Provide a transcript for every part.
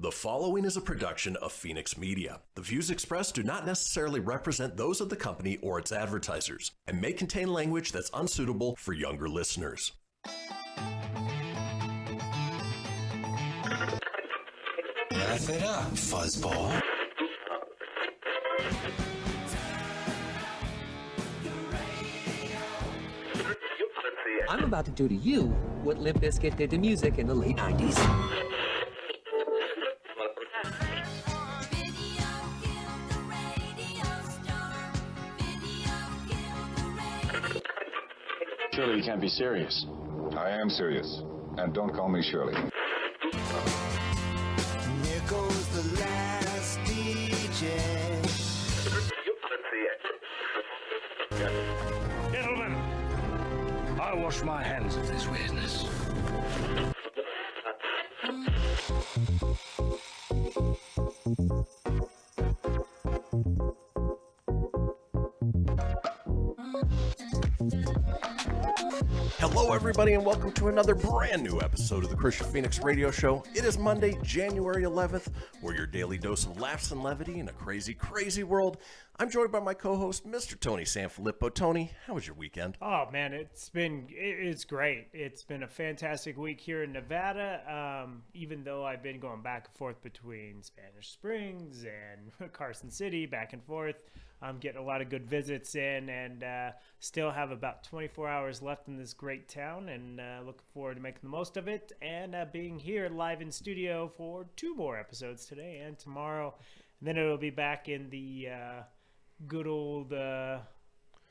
The following is a production of Fenix Media. The views expressed do not necessarily represent those of the company or its advertisers and may contain language that's unsuitable for younger listeners. Laugh it up, fuzzball. I'm about to do to you what Limp Bizkit did to music in the late 90s. Surely you can't be serious. I am serious. And don't call me Shirley. Here goes the last DJ. Gentlemen, I wash my hands of this weirdness. Hello, everybody, and welcome to another brand new episode of the Kristian Fenix Radio Show. It is Monday, January 11th. We're your daily dose of laughs and levity in a crazy, crazy world. I'm joined by my co-host, Mr. Tony Sanfilippo. Tony, how was your weekend? Oh, man, it's great. It's been a fantastic week here in Nevada, even though I've been going back and forth between Spanish Springs and Carson City, back and forth. I'm getting a lot of good visits in and still have about 24 hours left in this great town, and looking forward to making the most of it and being here live in studio for 2 more episodes today and tomorrow. And then it'll be back in the good old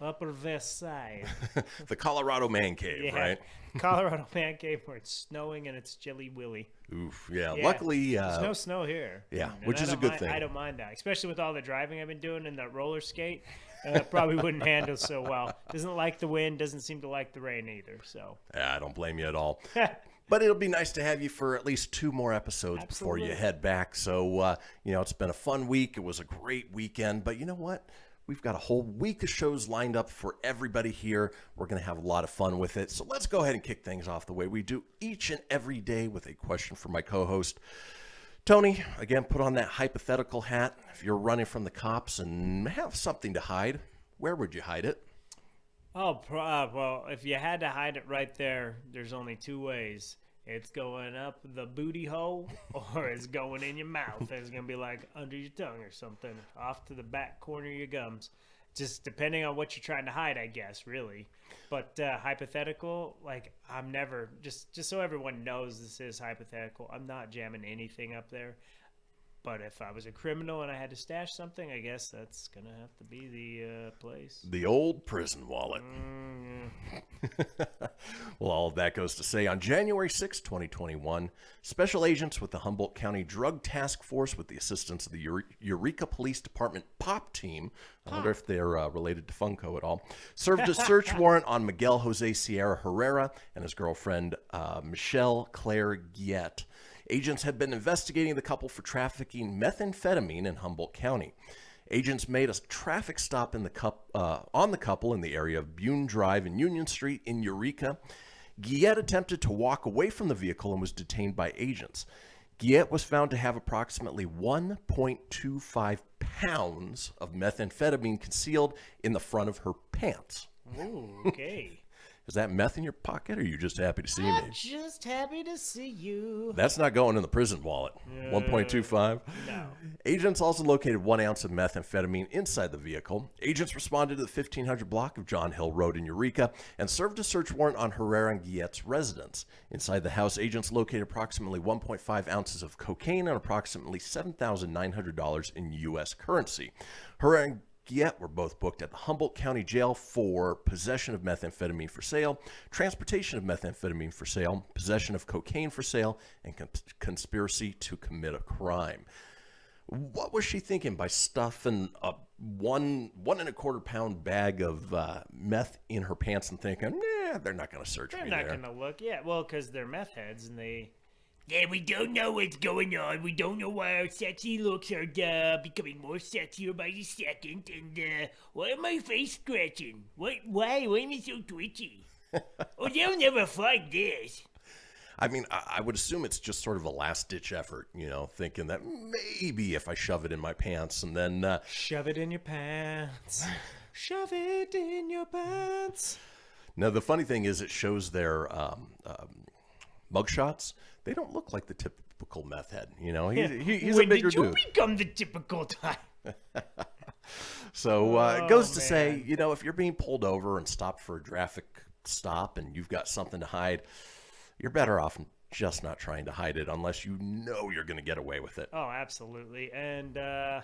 Upper West Side. The Colorado Man Cave, Yeah, right? Colorado Man Cave, where it's snowing and it's chilly willy. Oof, yeah. Yeah. Luckily, There's no snow here. yeah, And which I is a don't good mind- thing. I don't mind that, especially with all the driving I've been doing in that roller skate. Probably wouldn't handle so well. Doesn't like the wind, doesn't seem to like the rain either. So I don't blame you at all. But it'll be nice to have you for at least 2 more episodes before you Absolutely. head back. So, it's been a fun week. It was a great weekend. But you know what? We've got a whole week of shows lined up for everybody here. We're going to have a lot of fun with it. So let's go ahead and kick things off the way we do each and every day with a question for my co-host. Tony, again, put on that hypothetical hat. If you're running from the cops and have something to hide, where would you hide it? Oh, well, if you had to hide it right there, there's only 2 ways. It's going up the booty hole, or it's going in your mouth. It's going to be like under your tongue or something, off to the back corner of your gums. Just depending on what you're trying to hide, I guess, really. But hypothetical, like, I'm never, just so everyone knows this is hypothetical, I'm not jamming anything up there. But if I was a criminal and I had to stash something, I guess that's going to have to be the place. The old prison wallet. Well, all of that goes to say, on January 6, 2021, special agents with the Humboldt County Drug Task Force, with the assistance of the Eureka Police Department POP team, I wonder if they're related to Funko at all, served a search warrant on Miguel Jose Sierra Herrera and his girlfriend, Michelle Claire Guillet. Agents had been investigating the couple for trafficking methamphetamine in Humboldt County. Agents made a traffic stop on the couple in the area of Bune Drive and Union Street in Eureka. Guillet attempted to walk away from the vehicle and was detained by agents. Guillet was found to have approximately 1.25 pounds of methamphetamine concealed in the front of her pants. Ooh, okay. Is that meth in your pocket, or are you just happy to see me? I'm just happy to see you. That's not going in the prison wallet. 1.25? No. Agents also located 1 ounce of methamphetamine inside the vehicle. Agents responded to the 1500 block of John Hill Road in Eureka and served a search warrant on Herrera and Guillet's residence. Inside the house, agents located approximately 1.5 ounces of cocaine and approximately $7,900 in U.S. currency. Herrera and Guillet were both booked at the Humboldt County Jail for possession of methamphetamine for sale, transportation of methamphetamine for sale, possession of cocaine for sale, and conspiracy to commit a crime. What was she thinking by stuffing a 1.25 pound bag of meth in her pants and thinking, they're not going to search They're me not there? going to look. Yeah, well, because they're meth heads and they... Yeah, we don't know what's going on. We don't know why our sexy looks are becoming more sexier by the second. And why am my face scratching? Why am I so twitchy? Oh, they'll never find this. I mean, I would assume it's just sort of a last-ditch effort, thinking that maybe if I shove it in my pants and then... Shove it in your pants. Shove it in your pants. Now, the funny thing is it shows their mugshots. They don't look like the typical meth head, He's a bigger dude. When did you become the typical type? So it goes to say, if you're being pulled over and stopped for a traffic stop and you've got something to hide, you're better off just not trying to hide it unless you know you're going to get away with it. Oh, absolutely. And I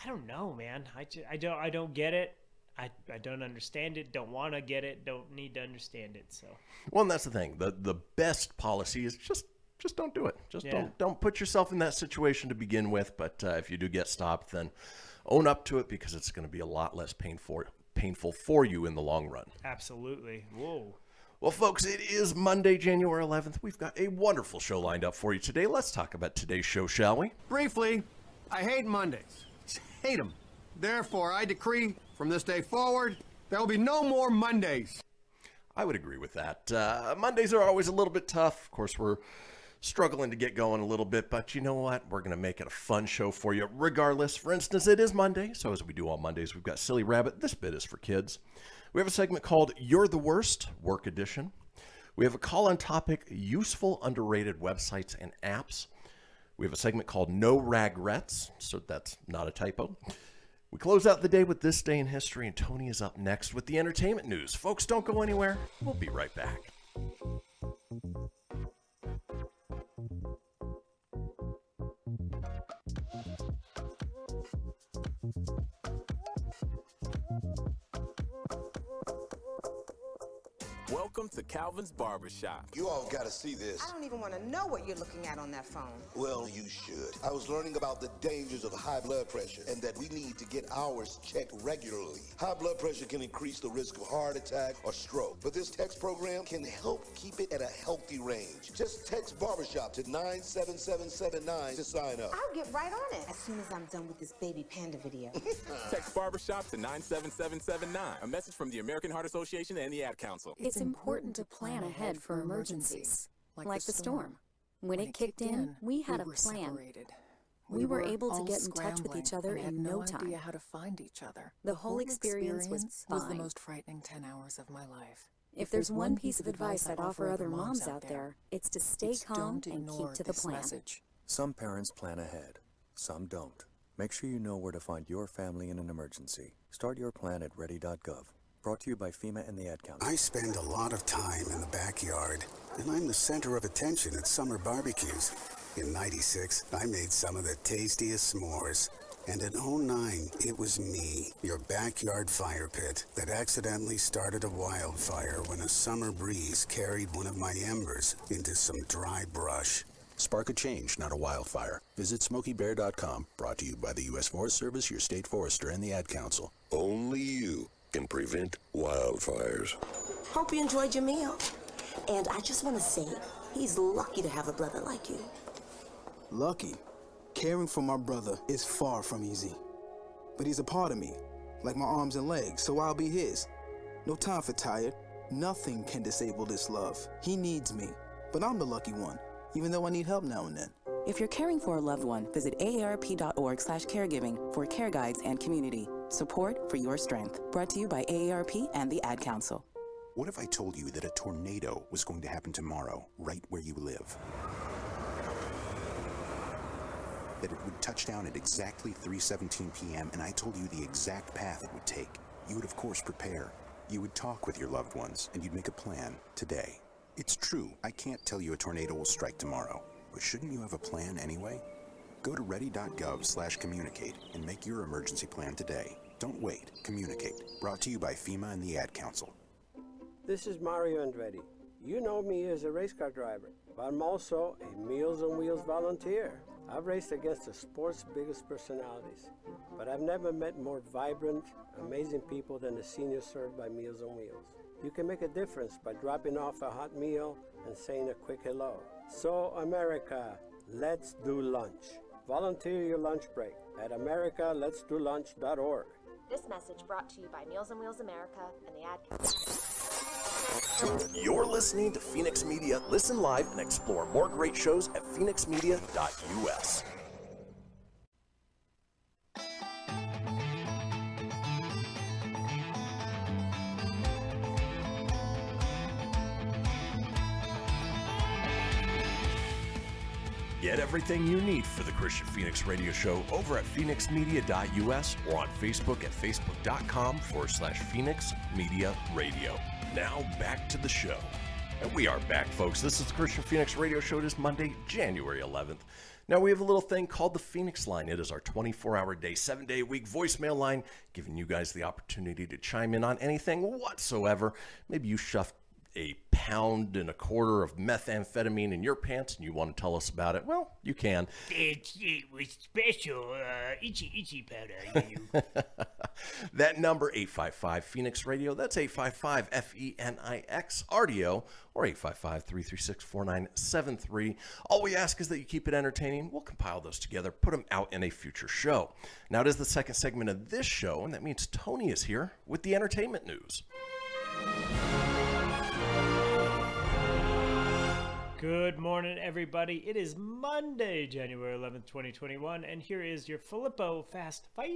don't know, man. I don't get it. I don't understand it. Don't want to get it. Don't need to understand it. So. Well, and that's the thing. The best policy is just don't do it. Just don't put yourself in that situation to begin with. But if you do get stopped, then own up to it because it's going to be a lot less painful for you in the long run. Absolutely. Whoa. Well, folks, it is Monday, January 11th. We've got a wonderful show lined up for you today. Let's talk about today's show, shall we? Briefly, I hate Mondays. Hate them. Therefore, I decree from this day forward, there will be no more Mondays. I would agree with that. Mondays are always a little bit tough. Of course, we're struggling to get going a little bit, but you know what? We're going to make it a fun show for you regardless. For instance, it is Monday, so as we do on Mondays, we've got Silly Rabbit. This bit is for kids. We have a segment called You're the Worst, Work Edition. We have a call-on topic, Useful Underrated Websites and Apps. We have a segment called No Ragrets, so that's not a typo. We close out the day with This Day in History, and Tony is up next with the entertainment news. Folks, don't go anywhere. We'll be right back. Welcome to Calvin's Barbershop. You all gotta see this. I don't even want to know what you're looking at on that phone. Well, you should. I was learning about the dangers of high blood pressure and that we need to get ours checked regularly. High blood pressure can increase the risk of heart attack or stroke, but this text program can help keep it at a healthy range. Just text Barbershop to 97779 to sign up. I'll get right on it as soon as I'm done with this baby panda video. Text Barbershop to 97779. A message from the American Heart Association and the Ad Council. It's important to plan ahead for emergencies, like the storm. When it kicked in, we had a plan. We were able to get in touch with each other in no time. How to find each other. The whole experience was fine. The most frightening 10 hours of my life. If there's one piece of advice I'd offer other moms out there, it's to stay calm and keep to the plan. Some parents plan ahead, some don't. Make sure you know where to find your family in an emergency. Start your plan at ready.gov. Brought to you by FEMA and the Ad Council. I spend a lot of time in the backyard, and I'm the center of attention at summer barbecues. In '96, I made some of the tastiest s'mores. And in '09, it was me, your backyard fire pit, that accidentally started a wildfire when a summer breeze carried one of my embers into some dry brush. Spark a change, not a wildfire. Visit SmokeyBear.com. Brought to you by the U.S. Forest Service, your state forester, and the Ad Council. Only you can prevent wildfires. Hope you enjoyed your meal. And I just want to say, he's lucky to have a brother like you. Lucky? Caring for my brother is far from easy. But he's a part of me, like my arms and legs, so I'll be his. No time for tired. Nothing can disable this love. He needs me, but I'm the lucky one, even though I need help now and then. If you're caring for a loved one, visit aarp.org/caregiving for care guides and community. Support for your strength. Brought to you by AARP and the Ad Council. What if I told you that a tornado was going to happen tomorrow, right where you live? That it would touch down at exactly 3:17 p.m. and I told you the exact path it would take. You would, of course, prepare. You would talk with your loved ones, and you'd make a plan today. It's true, I can't tell you a tornado will strike tomorrow, but shouldn't you have a plan anyway? Go to ready.gov/communicate and make your emergency plan today. Don't wait. Communicate. Brought to you by FEMA and the Ad Council. This is Mario Andretti. You know me as a race car driver, but I'm also a Meals on Wheels volunteer. I've raced against the sport's biggest personalities, but I've never met more vibrant, amazing people than the seniors served by Meals on Wheels. You can make a difference by dropping off a hot meal and saying a quick hello. So, America, let's do lunch. Volunteer your lunch break at americaletsdolunch.org. This message brought to you by Meals on Wheels America and the Ad Council. You're listening to Fenix Media. Listen live and explore more great shows at phoenixmedia.us. Get everything you need for the Kristian Fenix radio show over at phoenixmedia.us or on Facebook at facebook.com/Fenix Media Radio. Now back to the show. And we are back, folks. This is the Kristian Fenix radio show. It is Monday, January 11th. Now we have a little thing called the Fenix Line. It is our 24-hour day, 7-day-a-week voicemail line, giving you guys the opportunity to chime in on anything whatsoever. Maybe you shoved a pound and a quarter of methamphetamine in your pants and you want to tell us about it. Well, you can. It was special, itchy powder. That number, 855 Phoenix Radio. That's 855 FENIX RDO or 855-336-4973. All we ask is that you keep it entertaining. We'll compile those together, put them out in a future show. Now it is the second segment of this show, and that means Tony is here with the entertainment news. Good morning, everybody. It is Monday, January 11th, 2021, and here is your Filippo Fast Five.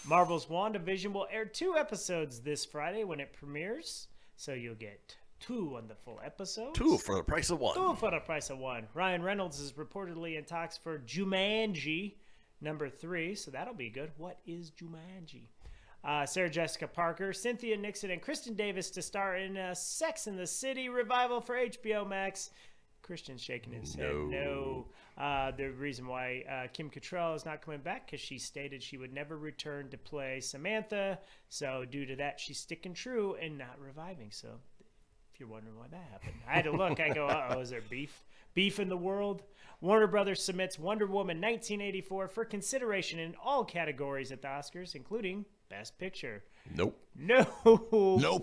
Marvel's WandaVision will air 2 episodes this Friday when it premieres, so you'll get 2 on the full episode. 2 for the price of 1. 2 for the price of 1. Ryan Reynolds is reportedly in talks for Jumanji #3, so that'll be good. What is Jumanji? Sarah Jessica Parker, Cynthia Nixon, and Kristen Davis to star in a Sex and the City revival for HBO Max. Christian's shaking his head. No. The reason why Kim Cattrall is not coming back because she stated she would never return to play Samantha. So due to that, she's sticking true and not reviving. So if you're wondering why that happened, I had to look. I go, uh-oh, is there beef? Beef in the world? Warner Brothers submits Wonder Woman 1984 for consideration in all categories at the Oscars, including Best Picture. Nope. No.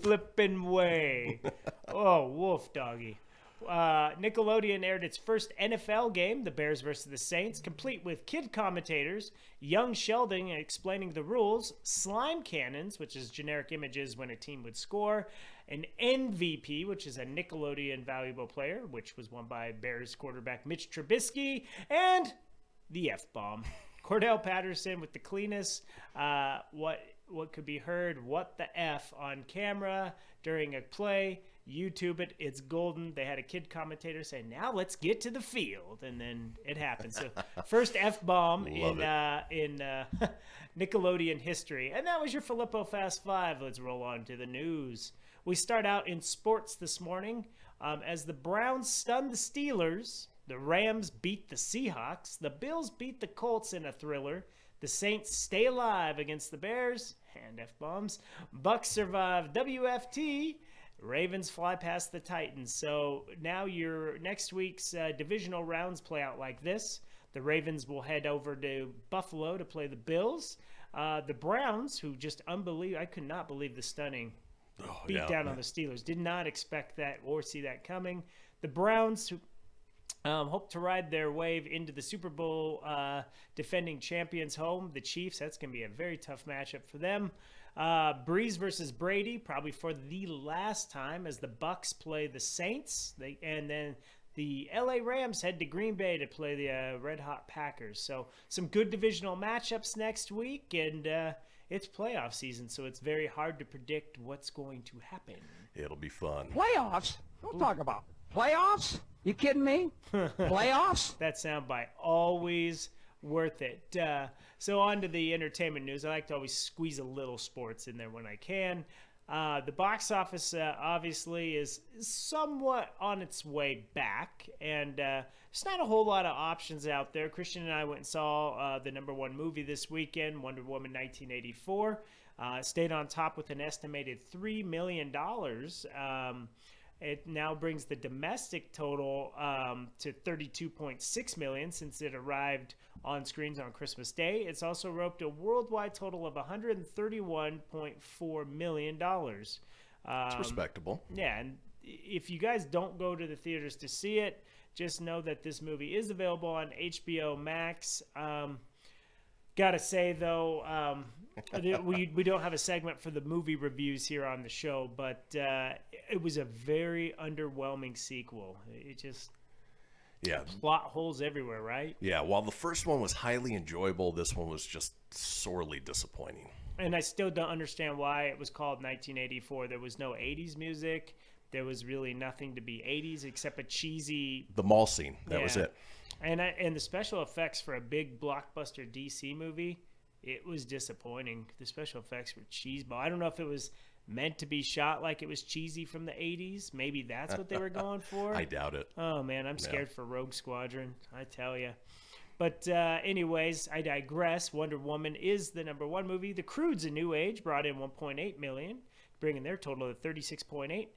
Flippin' way. Oh, wolf doggy. Nickelodeon aired its first NFL game, the Bears versus the Saints, complete with kid commentators, young Sheldon explaining the rules, slime cannons, which is generic images when a team would score, an MVP, which is a Nickelodeon valuable player, which was won by Bears quarterback Mitch Trubisky, and the F-bomb. Cordell Patterson with the cleanest, what could be heard, what the F on camera during a play. YouTube it, it's golden. They had a kid commentator say, now let's get to the field. And then it happened. So first F-bomb in Nickelodeon history. And that was your Filippo Fast Five. Let's roll on to the news. We start out in sports this morning. As the Browns stun the Steelers, the Rams beat the Seahawks, the Bills beat the Colts in a thriller, the Saints stay alive against the Bears, and F-bombs, Bucks survive WFT, Ravens fly past the Titans. So now your next week's divisional rounds play out like this. The Ravens will head over to Buffalo to play the Bills. The Browns, who just I could not believe the stunning beat down on the Steelers. Did not expect that or see that coming. The Browns, who hope to ride their wave into the Super Bowl defending champions home, the Chiefs. That's going to be a very tough matchup for them. Breeze versus Brady, probably for the last time as the Bucks play the Saints. And then the LA Rams head to Green Bay to play the Red Hot Packers. So some good divisional matchups next week, and it's playoff season, so it's very hard to predict what's going to happen. It'll be fun. Playoffs? Don't talk about playoffs. You kidding me? Playoffs? That soundbite, always worth it. So on to the entertainment news. I like to always squeeze a little sports in there when I can. The box office obviously is somewhat on its way back, and there's not a whole lot of options out there. Christian and I went and saw the #1 movie this weekend, Wonder Woman 1984. Stayed on top with an estimated $3 million. It now brings the domestic total to $32.6 million since it arrived on screens on Christmas Day. It's also roped a worldwide total of $131.4 million. It's respectable. Yeah, and if you guys don't go to the theaters to see it, just know that this movie is available on HBO Max. Gotta say, though, we don't have a segment for the movie reviews here on the show, but it was a very underwhelming sequel. It just plot holes everywhere, right? Yeah, while the first one was highly enjoyable, this one was just sorely disappointing. And I still don't understand why it was called 1984. There was no 80s music. There was really nothing to be 80s except a cheesy... The mall scene. That was it. And the special effects for a big blockbuster DC movie, it was disappointing. The special effects were cheeseball. I don't know if it was meant to be shot like it was cheesy from the 80s. Maybe that's what they were going for. I doubt it. Oh, man, I'm scared for Rogue Squadron, I tell you. But anyways, I digress. Wonder Woman is the #1 movie. The Croods: A New Age brought in $1.8 million, bringing their total to $36.8.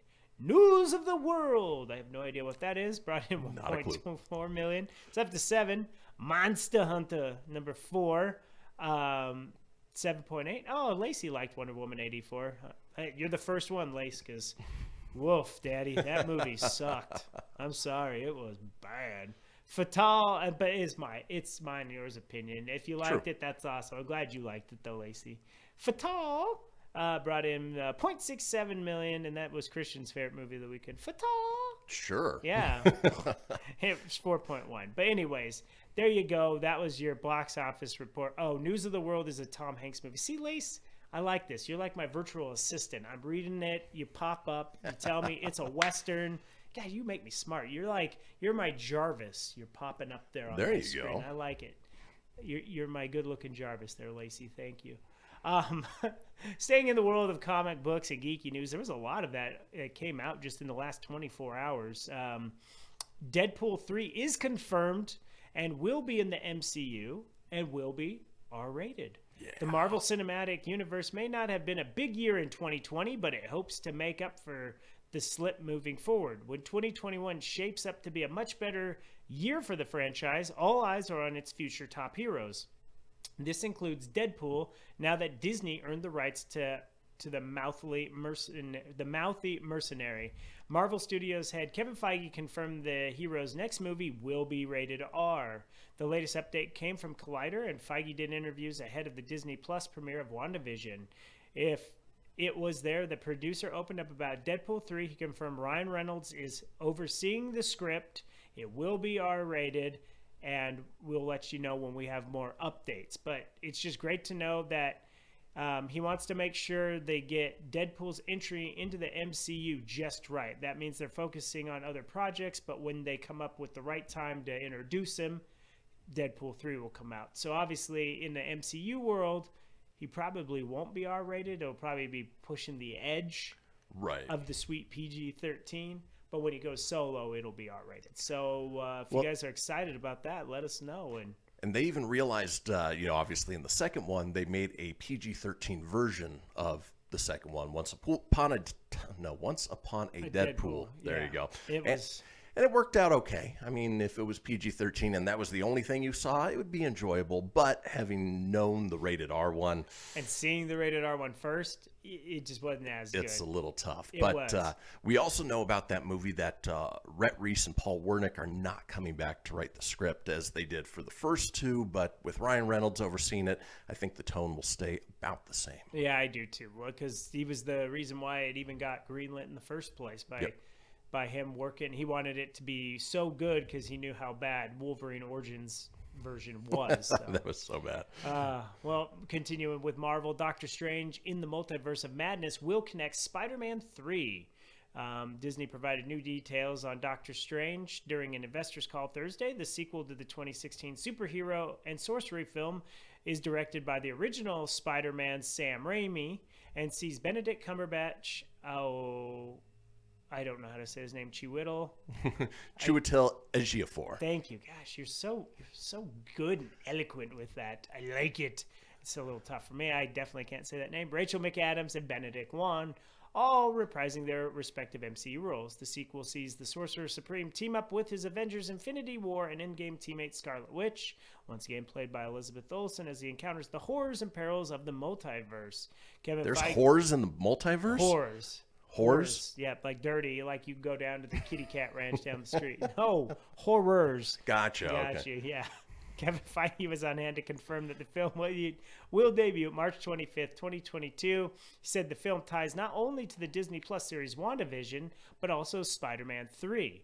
News of the World, I have no idea what that is, brought in $1.24 million. It's up to 7. Monster Hunter, #4, 7.8. Oh, Lacey liked Wonder Woman 84. You're the first one, Lace, because woof, Daddy, that movie sucked. I'm sorry, it was bad. Fatal, but it's mine and yours opinion. If you liked it, that's awesome. I'm glad you liked it, though, Lacey. Fatal brought in $0.67 million, and that was Christian's favorite movie of the weekend. Fatal. Sure. Yeah. It was 4.1. But anyways, there you go. That was your box office report. Oh, News of the World is a Tom Hanks movie. See, Lace, I like this. You're like my virtual assistant. I'm reading it. You pop up. You tell me it's a Western. God, you make me smart. You're my Jarvis. You're popping up there on the screen. Go. I like it. You're my good-looking Jarvis there, Lacey. Thank you. Staying in the world of comic books and geeky news, there was a lot of that came out just in the last 24 hours. Deadpool 3 is confirmed and will be in the MCU and will be R-rated. Yeah. The Marvel Cinematic Universe may not have been a big year in 2020, but it hopes to make up for the slip moving forward. When 2021 shapes up to be a much better year for the franchise, all eyes are on its future top heroes. This includes Deadpool, now that Disney earned the rights to the mouthy mercenary. Marvel Studios head Kevin Feige confirmed the hero's next movie will be rated R. The latest update came from Collider, and Feige did interviews ahead of the Disney Plus premiere of WandaVision. If it was there, the producer opened up about Deadpool 3. He confirmed Ryan Reynolds is overseeing the script. It will be R-rated, and we'll let you know when we have more updates. But it's just great to know that he wants to make sure they get Deadpool's entry into the MCU just right. That means they're focusing on other projects, but when they come up with the right time to introduce him, Deadpool 3 will come out. So obviously in the MCU world, he probably won't be R-rated. It'll probably be pushing the edge of the sweet PG-13. But when he goes solo, it'll be R-rated. So if you guys are excited about that, let us know. And they even realized, obviously in the second one, they made a PG-13 version of the second one. Once upon a Deadpool. There you go. And it worked out okay. I mean, if it was PG-13 and that was the only thing you saw, it would be enjoyable. But having known the rated R one... And seeing the rated R one first, it just wasn't as good. It's a little tough. But we also know about that movie that Rhett Reese and Paul Wernick are not coming back to write the script as they did for the first two. But with Ryan Reynolds overseeing it, I think the tone will stay about the same. Yeah, I do too. Because he was the reason why it even got greenlit in the first place by him working. He wanted it to be so good because he knew how bad Wolverine Origins version was. So. That was so bad. Well, continuing with Marvel, Doctor Strange in the Multiverse of Madness will connect Spider-Man 3. Disney provided new details on Doctor Strange during an investors call Thursday. The sequel to the 2016 superhero and sorcery film is directed by the original Spider-Man Sam Raimi and sees Benedict Cumberbatch. I don't know how to say his name. Chiwetel Ejiofor. Thank you. Gosh, you're so good and eloquent with that. I like it. It's a little tough for me. I definitely can't say that name. Rachel McAdams and Benedict Wong, all reprising their respective MCU roles. The sequel sees the Sorcerer Supreme team up with his Avengers Infinity War and Endgame teammate Scarlet Witch, once again played by Elizabeth Olsen, as he encounters the horrors and perils of the multiverse. There's horrors in the multiverse? Horrors? Yeah, like dirty, like you go down to the kitty cat ranch down the street. No, horrors. Gotcha. Okay. Yeah. Kevin Feige was on hand to confirm that the film will debut March 25th, 2022. He said the film ties not only to the Disney Plus series WandaVision, but also Spider-Man 3.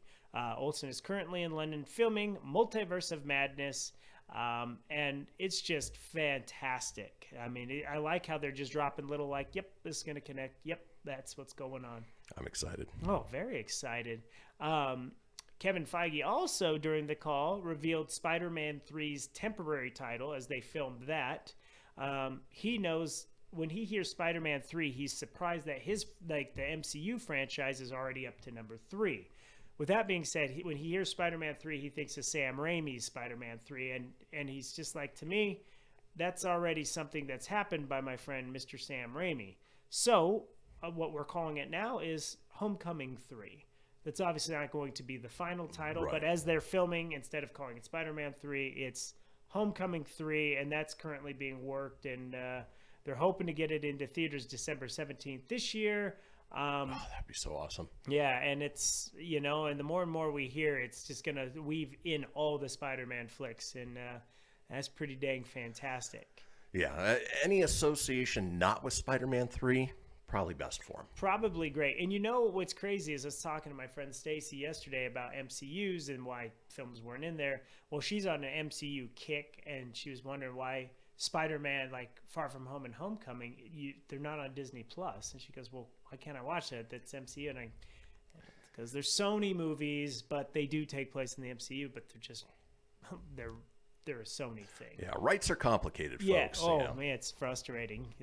Olsen is currently in London filming Multiverse of Madness, and it's just fantastic. I mean, I like how they're just dropping little like, yep, this is going to connect. Yep, that's what's going on. I'm excited. Oh, very excited. Kevin Feige also, during the call, revealed Spider-Man 3's temporary title as they filmed that. He knows when he hears Spider-Man 3, he's surprised that the MCU franchise is already up to number 3. With that being said, when he hears Spider-Man 3, he thinks of Sam Raimi's Spider-Man 3, and he's just like, to me, that's already something that's happened by my friend Mr. Sam Raimi. So what we're calling it now is Homecoming 3. That's obviously not going to be the final title, Right. but as they're filming, instead of calling it Spider-Man 3, it's Homecoming 3, and that's currently being worked, and they're hoping to get it into theaters December 17th this year. That'd be so awesome. Yeah, and it's, and the more and more we hear, it's just going to weave in all the Spider-Man flicks, and that's pretty dang fantastic. Yeah, any association not with Spider-Man 3, probably best for him. Probably great. And what's crazy is I was talking to my friend Stacy yesterday about MCUs and why films weren't in there. Well, she's on an MCU kick, and she was wondering why Spider-Man, like Far From Home and Homecoming, they're not on Disney Plus. And she goes, well, why can't I watch that? That's MCU. And because they're Sony movies, but they do take place in the MCU, but they're just they're a Sony thing. Yeah, rights are complicated, folks. Yeah. Oh man, it's frustrating.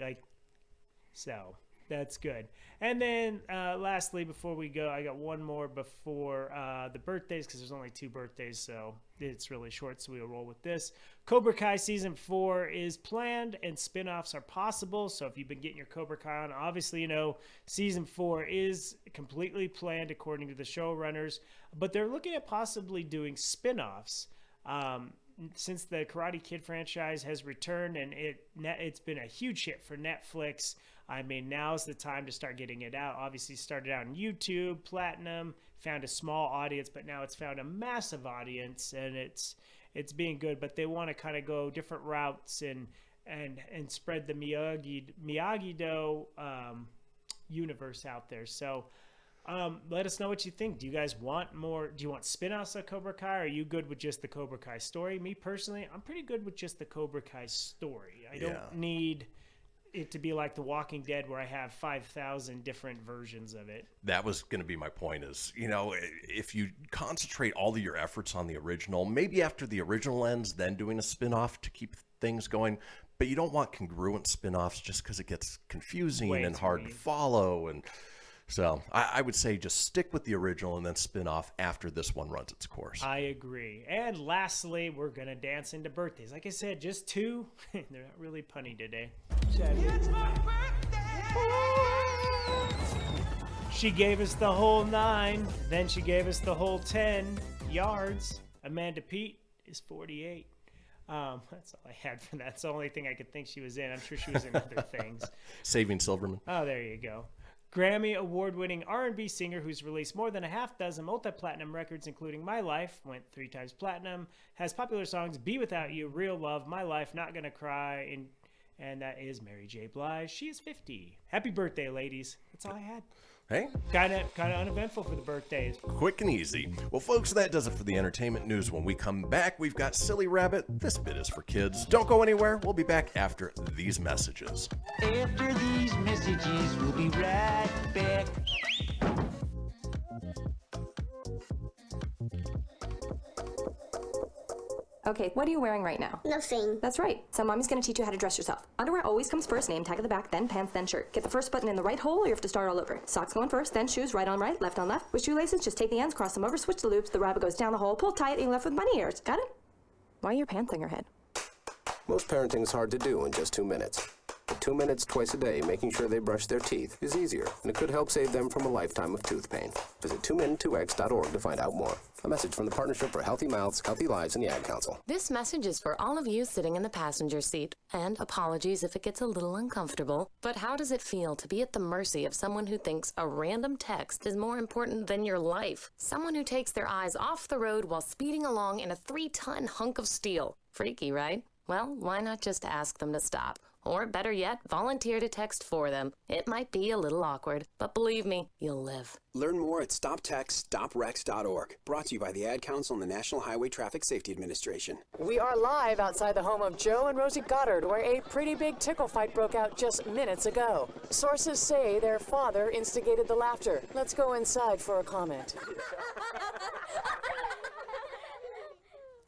So that's good. And then lastly, before we go, I got one more before the birthdays, because there's only 2 birthdays, so it's really short, so we'll roll with this. Cobra Kai Season 4 is planned, and spin-offs are possible. So if you've been getting your Cobra Kai on, obviously Season 4 is completely planned according to the showrunners, but they're looking at possibly doing spin-offs. Since the Karate Kid franchise has returned, and it's been a huge hit for Netflix, I mean, now's the time to start getting it out. Obviously, started out on YouTube, Platinum, found a small audience, but now it's found a massive audience, and it's being good. But they want to kind of go different routes and spread the Miyagi-Do universe out there. So let us know what you think. Do you guys want more? Do you want spin-offs of Cobra Kai? Or are you good with just the Cobra Kai story? Me personally, I'm pretty good with just the Cobra Kai story. I don't need it to be like The Walking Dead, where I have 5,000 different versions of it. That was going to be my point is, if you concentrate all of your efforts on the original, maybe after the original ends, then doing a spin-off to keep things going. But you don't want congruent spin-offs just because it gets confusing and hard to follow. And so I would say just stick with the original and then spin off after this one runs its course. I agree. And lastly, we're going to dance into birthdays. Like I said, just 2. They're not really punny today. It's my birthday! She gave us the whole 9. Then she gave us the whole 10 yards. Amanda Peet is 48. That's all I had for that. That's the only thing I could think she was in. I'm sure she was in other things. Saving Silverman. Oh, there you go. Grammy award-winning R&B singer who's released more than a half dozen multi-platinum records, including My Life, went 3 times platinum, has popular songs Be Without You, Real Love, My Life, Not Gonna Cry, and that is Mary J. Blige. She is 50. Happy birthday, ladies. That's all I had. Hey. Kind of uneventful for the birthdays. Quick and easy. Well, folks, that does it for the entertainment news. When we come back, we've got Silly Rabbit. This bit is for kids. Don't go anywhere. We'll be back after these messages. After these messages, we'll be right back. Okay, what are you wearing right now? Nothing. That's right. So mommy's gonna teach you how to dress yourself. Underwear always comes first, name tag at the back, then pants, then shirt. Get the first button in the right hole or you have to start all over. Socks going first, then shoes, right on right, left on left. With shoelaces, just take the ends, cross them over, switch the loops, the rabbit goes down the hole, pull tight, and you're left with bunny ears. Got it? Why are your pants on your head? Most parenting is hard to do in just 2 minutes. But 2 minutes twice a day making sure they brush their teeth is easier, and it could help save them from a lifetime of tooth pain. Visit 2min2x.org to find out more. A message from the Partnership for Healthy Mouths, Healthy Lives, and the Ad Council. This message is for all of you sitting in the passenger seat. And apologies if it gets a little uncomfortable. But how does it feel to be at the mercy of someone who thinks a random text is more important than your life? Someone who takes their eyes off the road while speeding along in a 3-ton hunk of steel. Freaky, right? Well, why not just ask them to stop? Or better yet, volunteer to text for them. It might be a little awkward, but believe me, you'll live. Learn more at stoptextstoprex.org. Brought to you by the Ad Council and the National Highway Traffic Safety Administration. We are live outside the home of Joe and Rosie Goddard, where a pretty big tickle fight broke out just minutes ago. Sources say their father instigated the laughter. Let's go inside for a comment.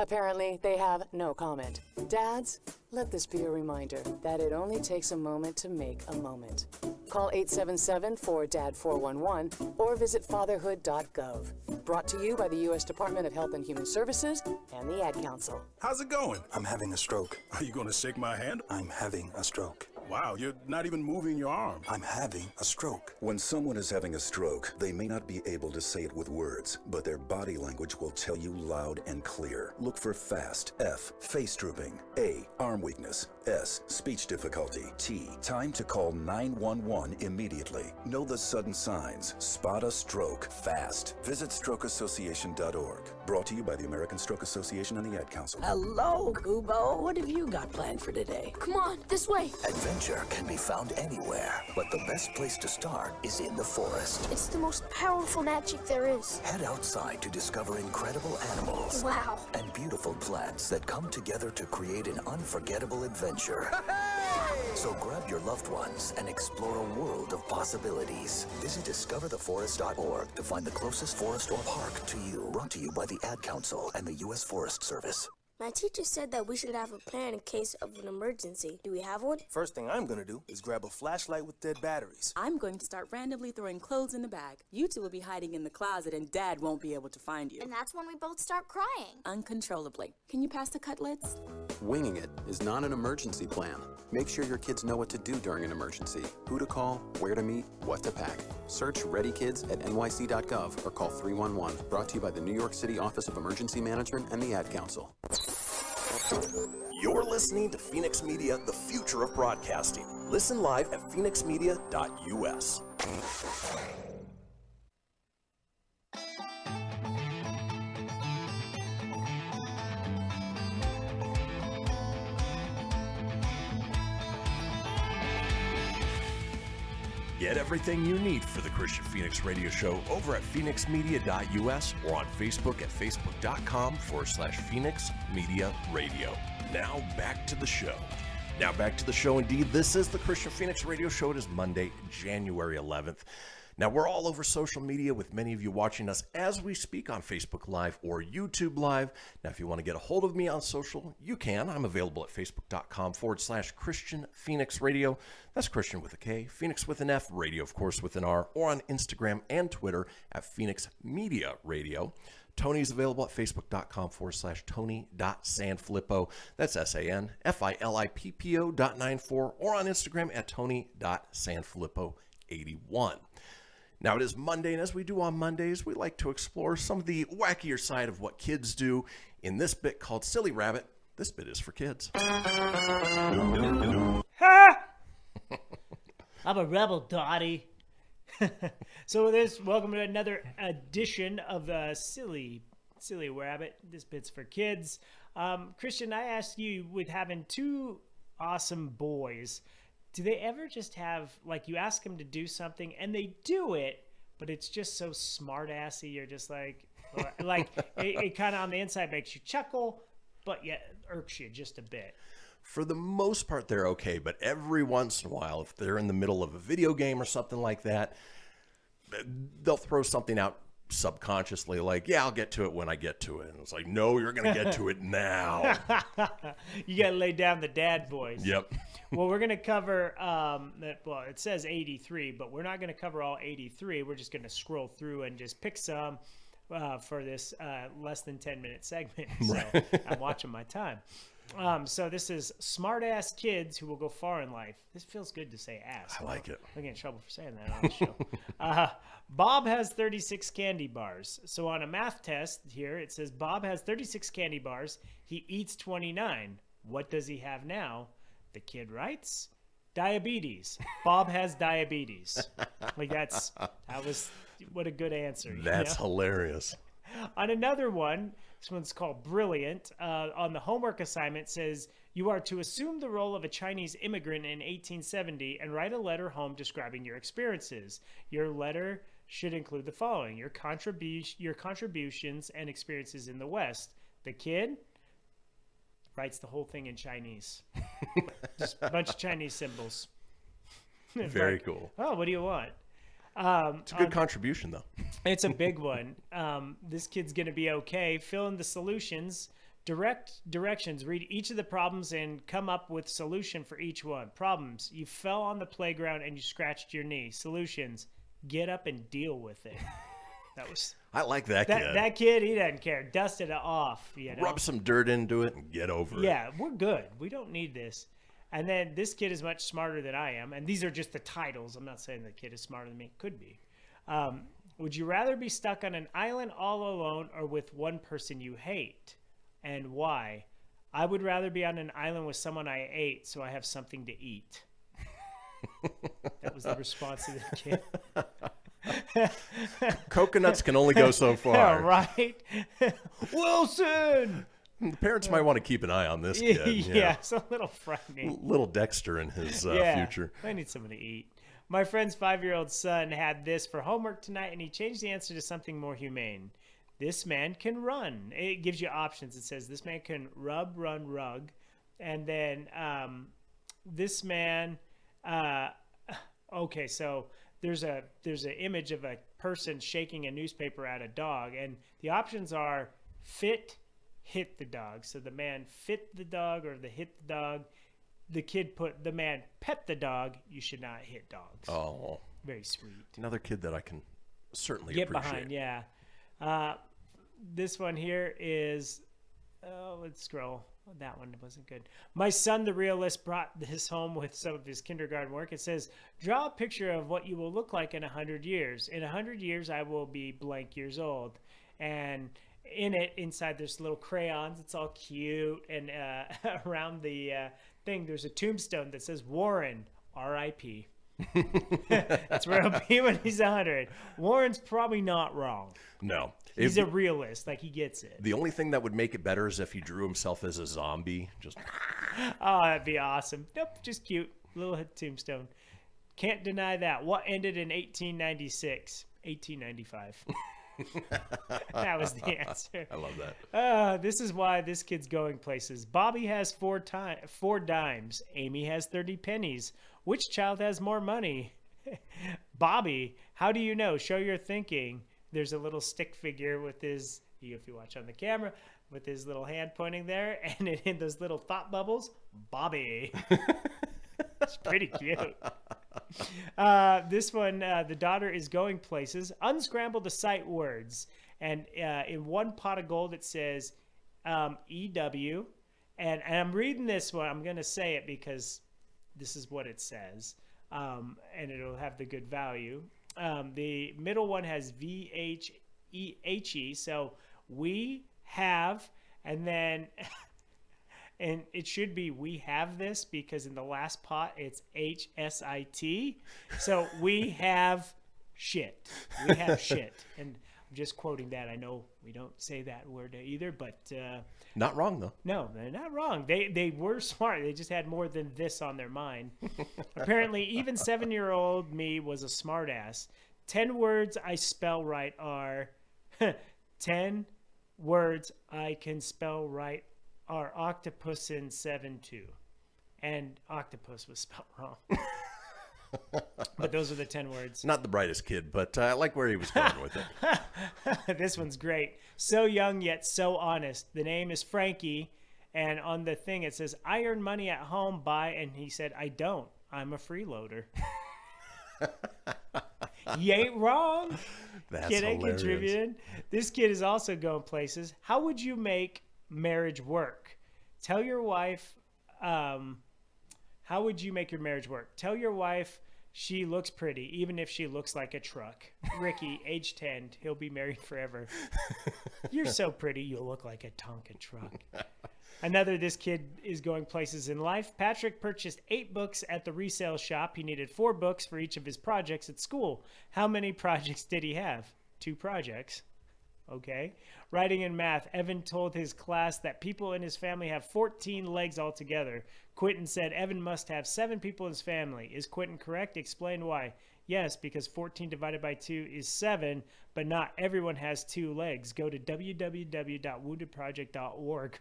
Apparently, they have no comment. Dads, let this be a reminder that it only takes a moment to make a moment. Call 877-4DAD-411 or visit fatherhood.gov. Brought to you by the U.S. Department of Health and Human Services and the Ad Council. How's it going? I'm having a stroke. Are you going to shake my hand? I'm having a stroke. Wow, you're not even moving your arm. I'm having a stroke. When someone is having a stroke, they may not be able to say it with words, but their body language will tell you loud and clear. Look for FAST. F, face drooping. A, arm weakness. S, speech difficulty. T, time to call 911 immediately. Know the sudden signs. Spot a stroke fast. Visit strokeassociation.org. Brought to you by the American Stroke Association and the Ad Council. Hello, Kubo. What have you got planned for today? Come on, this way. Adventure can be found anywhere, but the best place to start is in the forest. It's the most powerful magic there is. Head outside to discover incredible animals. Wow. And beautiful plants that come together to create an unforgettable adventure. So grab your loved ones and explore a world of possibilities. Visit discovertheforest.org to find the closest forest or park to you. Brought to you by the Ad Council and the U.S. Forest Service. My teacher said that we should have a plan in case of an emergency. Do we have one? First thing I'm gonna do is grab a flashlight with dead batteries. I'm going to start randomly throwing clothes in the bag. You two will be hiding in the closet and Dad won't be able to find you. And that's when we both start crying. Uncontrollably. Can you pass the cutlets? Winging it is not an emergency plan. Make sure your kids know what to do during an emergency, who to call, where to meet, what to pack. Search Ready Kids at nyc.gov or call 311. Brought to you by the New York City Office of Emergency Management and the Ad Council. You're listening to Fenix Media, the future of broadcasting. Listen live at phoenixmedia.us. Get everything you need for the Kristian Fenix Radio Show over at phoenixmedia.us or on Facebook at facebook.com/Fenix Media Radio. Now back to the show. Indeed. This is the Kristian Fenix Radio Show. It is Monday, January 11th. Now, we're all over social media with many of you watching us as we speak on Facebook Live or YouTube Live. Now, if you want to get a hold of me on social, you can. I'm available at facebook.com/Kristian Fenix Radio. That's Kristian with a K, Phoenix with an F, Radio, of course, with an R, or on Instagram and Twitter at Phoenix Media Radio. Tony's available at facebook.com/Tony.Sanfilippo. That's SANFILIPPO.94, or on Instagram at Tony.Sanfilippo81. Now, it is Monday, and as we do on Mondays, we like to explore some of the wackier side of what kids do in this bit called Silly Rabbit. This bit is for kids. Ha! I'm a rebel, Dottie. So welcome to another edition of Silly Rabbit. This bit's for kids. Kristian, I asked you, with having two awesome boys, do they ever just have, like, you ask them to do something and they do it, but it's just so smart-assy, you're just like it kind of on the inside makes you chuckle, but yet irks you just a bit? For the most part, they're okay, but every once in a while, if they're in the middle of a video game or something like that, they'll throw something out subconsciously, like, yeah, I'll get to it when I get to it. And it's like, no, you're going to get to it now. You got to lay down the dad voice. Yep. Well, we're going to cover, it says 83, but we're not going to cover all 83. We're just going to scroll through and just pick some for this less than 10-minute segment. So I'm watching my time. So this is smart-ass kids who will go far in life. This feels good to say ass. I like it. I'll get in trouble for saying that on the show. Bob has 36 candy bars. So on a math test here, it says Bob has 36 candy bars. He eats 29. What does he have now? The kid writes, diabetes. Bob has diabetes. Like what a good answer. That's hilarious. On another one, this one's called Brilliant. On the homework assignment says, you are to assume the role of a Chinese immigrant in 1870 and write a letter home describing your experiences. Your letter should include the following: your contributions and experiences in the West. The kid writes the whole thing in Chinese. Just a bunch of Chinese symbols. Very cool. Oh, what do you want? It's a good contribution, though. It's a big one. This kid's going to be okay. Fill in the solutions. Directions. Read each of the problems and come up with solution for each one. Problems. You fell on the playground and you scratched your knee. Solutions. Get up and deal with it. I like that kid. That kid, he doesn't care. Dust it off. You know? Rub some dirt into it and get over it. Yeah, we're good. We don't need this. And then this kid is much smarter than I am. And these are just the titles. I'm not saying the kid is smarter than me. Could be. Would you rather be stuck on an island all alone or with one person you hate? And why? I would rather be on an island with someone I hate so I have something to eat. That was the response of the kid. Coconuts can only go so far. Yeah, right? Wilson! The parents might want to keep an eye on this kid. Yeah, it's a little frightening. Little Dexter in his future. I need someone to eat. My friend's 5-year-old son had this for homework tonight, and he changed the answer to something more humane. This man can run. It gives you options. It says this man can rub, run, rug. And then this man... okay, so there's an image of a person shaking a newspaper at a dog, and the options are fit, hit the dog. So the man fit the dog or the hit the dog. The kid put the man pet the dog. You should not hit dogs. Oh, very sweet. Another kid that I can certainly get appreciate. Behind. Yeah. This one here is. Let's scroll. That one wasn't good. My son, the realist, brought this home with some of his kindergarten work. It says, draw a picture of what you will look like in 100 years. In 100 years, I will be blank years old. And in it, inside, there's little crayons. It's all cute. And around the thing, there's a tombstone that says, Warren, R.I.P. That's where he'll be when he's 100. Warren's probably not wrong. No. He's a realist. Like, he gets it. The only thing that would make it better is if he drew himself as a zombie. Just. Oh, that'd be awesome. Nope, just cute. Little tombstone. Can't deny that. What ended in 1896? 1895. That was the answer. I love that. This is why this kid's going places. Bobby has 4 dimes. Amy has 30 pennies. Which child has more money? Bobby, how do you know? Show your thinking. There's a little stick figure with his, if you watch on the camera, with his little hand pointing there, and in those little thought bubbles, Bobby. It's pretty cute. This one, the daughter is going places. Unscramble the sight words. And in one pot of gold, it says EW. And I'm reading this one. I'm going to say it because this is what it says. And it'll have the good value. The middle one has VHE, so we have, and then, and it should be we have this because in the last pot it's HSIT. So we have shit. We have shit. And I'm just quoting that. I know we don't say that word either, but not wrong though. No, they're not wrong. They were smart. They just had more than this on their mind. Apparently, even 7-year-old me was a smartass. 10 words I spell right are 10 words I can spell right are octopus in 7-2. And octopus was spelled wrong. But those are the 10 words. Not the brightest kid, but I like where he was going with it. This one's great. So young yet so honest. The name is Frankie, and on the thing it says, I earn money at home by, and he said, I don't. I'm a freeloader. You ain't wrong. That's kid ain't hilarious. Contributing. This kid is also going places. How would you make marriage work? Tell your wife, how would you make your marriage work? Tell your wife she looks pretty, even if she looks like a truck. Ricky, age 10, he'll be married forever. You're so pretty, you'll look like a Tonka truck. Another, this kid is going places in life. Patrick purchased 8 books at the resale shop. He needed 4 books for each of his projects at school. How many projects did he have? 2 projects. Okay. Writing and math. Evan told his class that people in his family have 14 legs altogether. Quentin said Evan must have 7 people in his family. Is Quentin correct? Explain why. Yes, because 14 divided by 2 is 7, but not everyone has 2 legs. Go to www.woundedproject.org.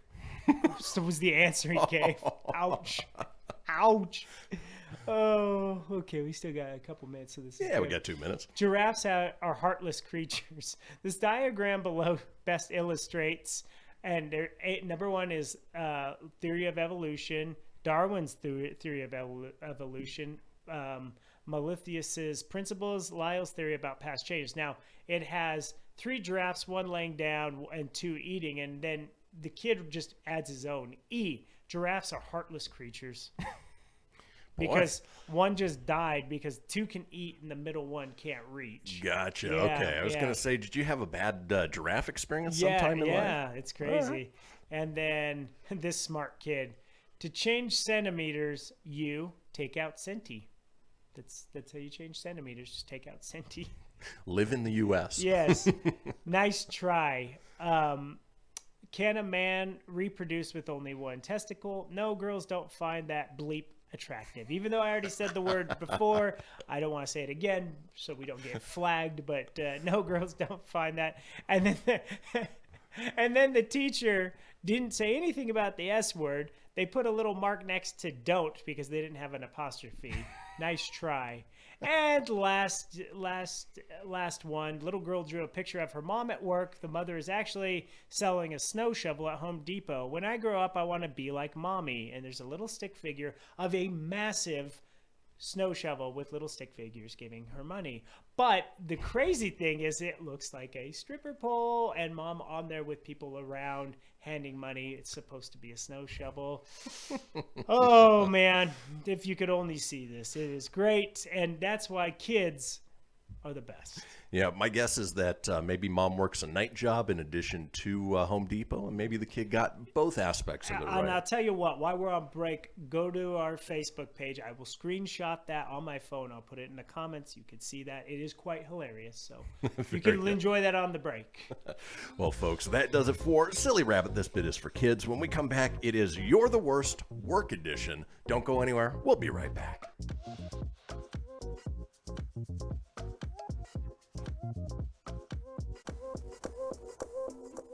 So was the answer he gave. Ouch. Ouch. Oh, okay. We still got a couple minutes of this. Yeah, we got 2 minutes. Giraffes are heartless creatures. This diagram below best illustrates, and number 1 is theory of evolution, Darwin's theory of evolution, Malthusius's principles, Lyell's theory about past changes. Now, it has 3 giraffes, 1 laying down, and 2 eating, and then the kid just adds his own. Giraffes are heartless creatures. Because 1 just died because 2 can eat and the middle one can't reach. Gotcha. Yeah, okay. I was going to say, did you have a bad giraffe experience sometime in life? Yeah, it's crazy. Right. And then this smart kid, to change centimeters, you take out centi. That's how you change centimeters. Just take out centi. Live in the U.S. Yes. Nice try. Can a man reproduce with only 1 testicle? No, girls don't find that bleep attractive. Even though I already said the word before, I don't want to say it again so we don't get flagged, but no, girls don't find that. And then the teacher didn't say anything about the S word. They put a little mark next to don't because they didn't have an apostrophe. Nice try. And last one, little girl drew a picture of her mom at work. The mother is actually selling a snow shovel at Home Depot. When I grow up, I want to be like mommy. And there's a little stick figure of a massive snow shovel with little stick figures giving her money. But the crazy thing is it looks like a stripper pole and mom on there with people around handing money. It's supposed to be a snow shovel. Oh man, if you could only see this, it is great. And that's why kids are the best. Yeah, my guess is that maybe mom works a night job in addition to Home Depot, and maybe the kid got both aspects of it right. And I'll tell you what, while we're on break, go to our Facebook page. I will screenshot that on my phone. I'll put it in the comments. You can see that. It is quite hilarious, so you can enjoy that on the break. Well, folks, that does it for Silly Rabbit. This bit is for kids. When we come back, it is You're the Worst Work Edition. Don't go anywhere. We'll be right back.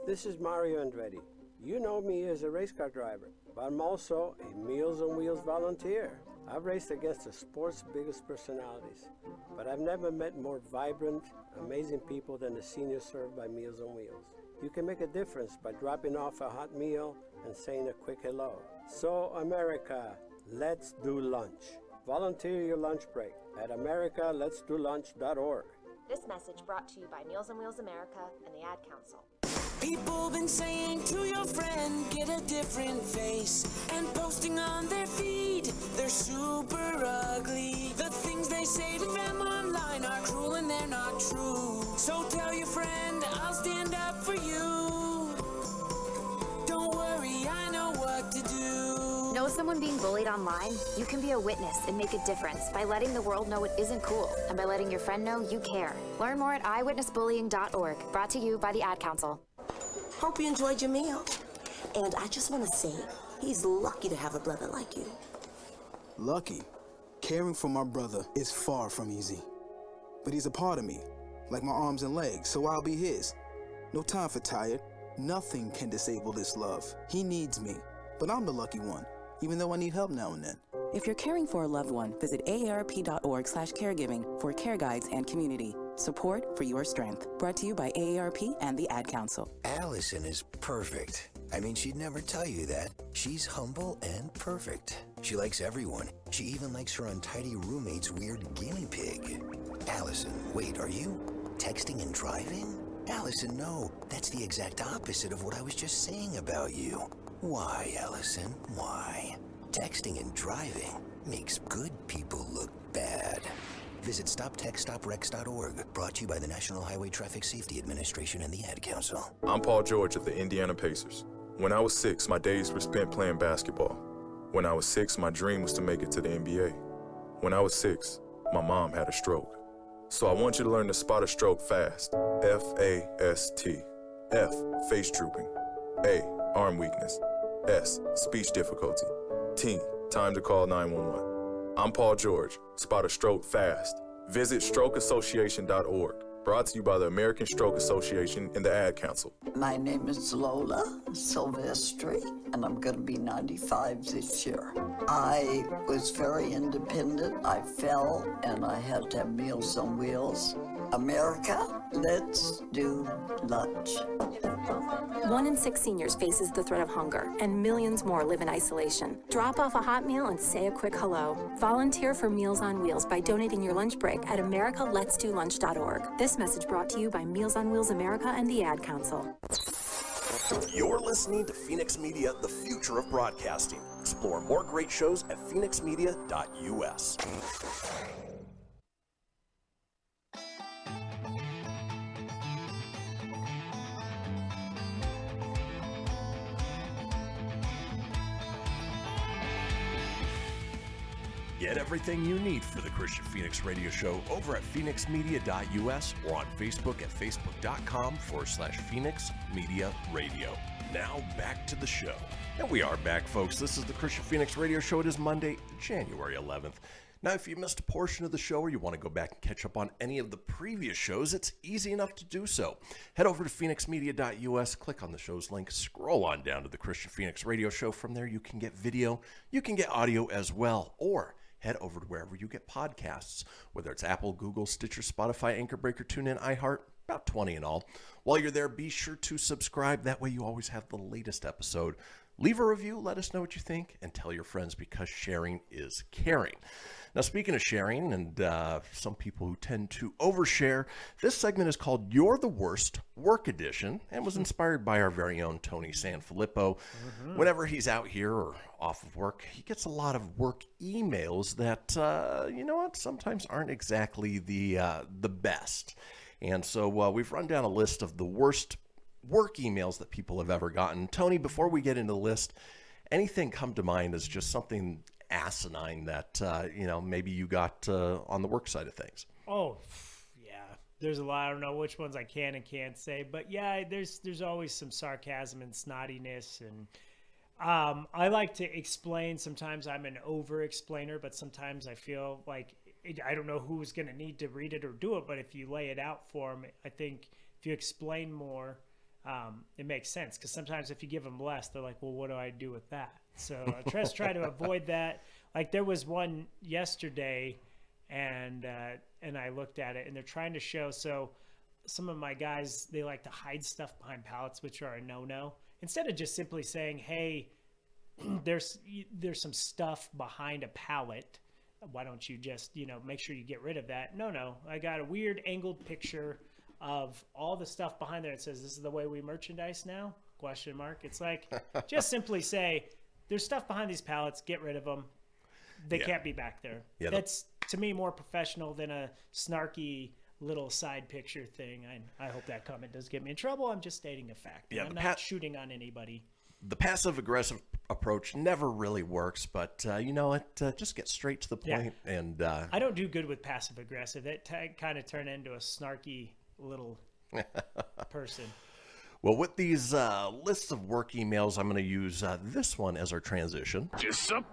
This is Mario Andretti. You know me as a race car driver, but I'm also a Meals on Wheels volunteer. I've raced against the sport's biggest personalities, but I've never met more vibrant, amazing people than the seniors served by Meals on Wheels. You can make a difference by dropping off a hot meal and saying a quick hello. So, America, let's do lunch. Volunteer your lunch break at americaletsdolunch.org. This message brought to you by Meals on Wheels America and the Ad Council. People been saying to your friend, get a different face, and posting on their feed, they're super ugly. The things they say to them online are cruel and they're not true. So tell your friend, I'll stand up for you. Don't worry, I know what to do. Know someone being bullied online? You can be a witness and make a difference by letting the world know it isn't cool and by letting your friend know you care. Learn more at eyewitnessbullying.org. Brought to you by the Ad Council. Hope you enjoyed your meal. And I just want to say, he's lucky to have a brother like you. Lucky? Caring for my brother is far from easy. But he's a part of me, like my arms and legs, so I'll be his. No time for tired. Nothing can disable this love. He needs me, but I'm the lucky one, even though I need help now and then. If you're caring for a loved one, visit aarp.org/caregiving for care guides and community. Support for your strength. Brought to you by AARP and the Ad Council. Allison is perfect. I mean, she'd never tell you that. She's humble and perfect. She likes everyone. She even likes her untidy roommate's weird guinea pig. Allison, wait, are you texting and driving? Allison, no. That's the exact opposite of what I was just saying about you. Why, Allison? Why? Texting and driving makes good people look bad. Visit StopTextStopWrecks.org, brought to you by the National Highway Traffic Safety Administration and the Ad Council. I'm Paul George of the Indiana Pacers. When I was 6, my days were spent playing basketball. When I was 6, my dream was to make it to the NBA. When I was 6, my mom had a stroke. So I want you to learn to spot a stroke fast. F-A-S-T. F, face drooping. A, arm weakness. S, speech difficulty. T, time to call 911. I'm Paul George. Spot a stroke fast. Visit strokeassociation.org. Brought to you by the American Stroke Association and the Ad Council. My name is Lola Silvestri, and I'm going to be 95 this year. I was very independent. I fell, and I had to have Meals on Wheels. America, let's do lunch. 1 in 6 seniors faces the threat of hunger, and millions more live in isolation. Drop off a hot meal and say a quick hello. Volunteer for Meals on Wheels by donating your lunch break at americaletsdolunch.org. This message brought to you by Meals on Wheels America and the Ad Council. You're listening to Fenix Media, the future of broadcasting. Explore more great shows at phoenixmedia.us. Get everything you need for the Kristian Fenix Radio Show over at phoenixmedia.us or on Facebook at facebook.com/Fenix Media Radio. Now back to the show. And we are back, folks. This is the Kristian Fenix Radio Show. It is Monday, January 11th. Now, if you missed a portion of the show or you want to go back and catch up on any of the previous shows, it's easy enough to do so. Head over to phoenixmedia.us, click on the show's link, scroll on down to the Kristian Fenix Radio Show. From there, you can get video, you can get audio as well, or head over to wherever you get podcasts, whether it's Apple, Google, Stitcher, Spotify, Anchor Breaker, TuneIn, iHeart, about 20 in all. While you're there, be sure to subscribe. That way you always have the latest episode. Leave a review, let us know what you think, and tell your friends, because sharing is caring. Now, speaking of sharing and some people who tend to overshare, this segment is called You're the Worst Work Edition and was inspired by our very own Tony Sanfilippo. Whenever he's out here or off of work, he gets a lot of work emails that, you know what, sometimes aren't exactly the best. And so we've run down a list of the worst work emails that people have ever gotten. Tony, before we get into the list, anything come to mind as just something asinine that maybe you got on the work side of things? Oh yeah, there's a lot. I don't know which ones I can and can't say, but yeah, there's always some sarcasm and snottiness, and I like to explain. Sometimes I'm an over explainer, but sometimes I feel like I don't know who's going to need to read it or do it, but if you lay it out for them, I think if you explain more, it makes sense, because sometimes if you give them less, they're like, well, what do I do with that? So I just try to avoid that. Like there was one yesterday, and I looked at it, and they're trying to show. So some of my guys, they like to hide stuff behind pallets, which are a no-no. Instead of just simply saying, hey, there's some stuff behind a pallet. Why don't you just, make sure you get rid of that? No, I got a weird angled picture of all the stuff behind there. It says, this is the way we merchandise now? ? It's like, just simply say, there's stuff behind these pallets, get rid of them. They can't be back there. Yeah, that's, to me, more professional than a snarky little side picture thing. I hope that comment doesn't get me in trouble. I'm just stating a fact. Yeah, I'm not shooting on anybody. The passive-aggressive approach never really works, but just get straight to the point. Yeah. And I don't do good with passive-aggressive. It kind of turned into a snarky little person. Well, with these lists of work emails, I'm going to use this one as our transition. Disappointed!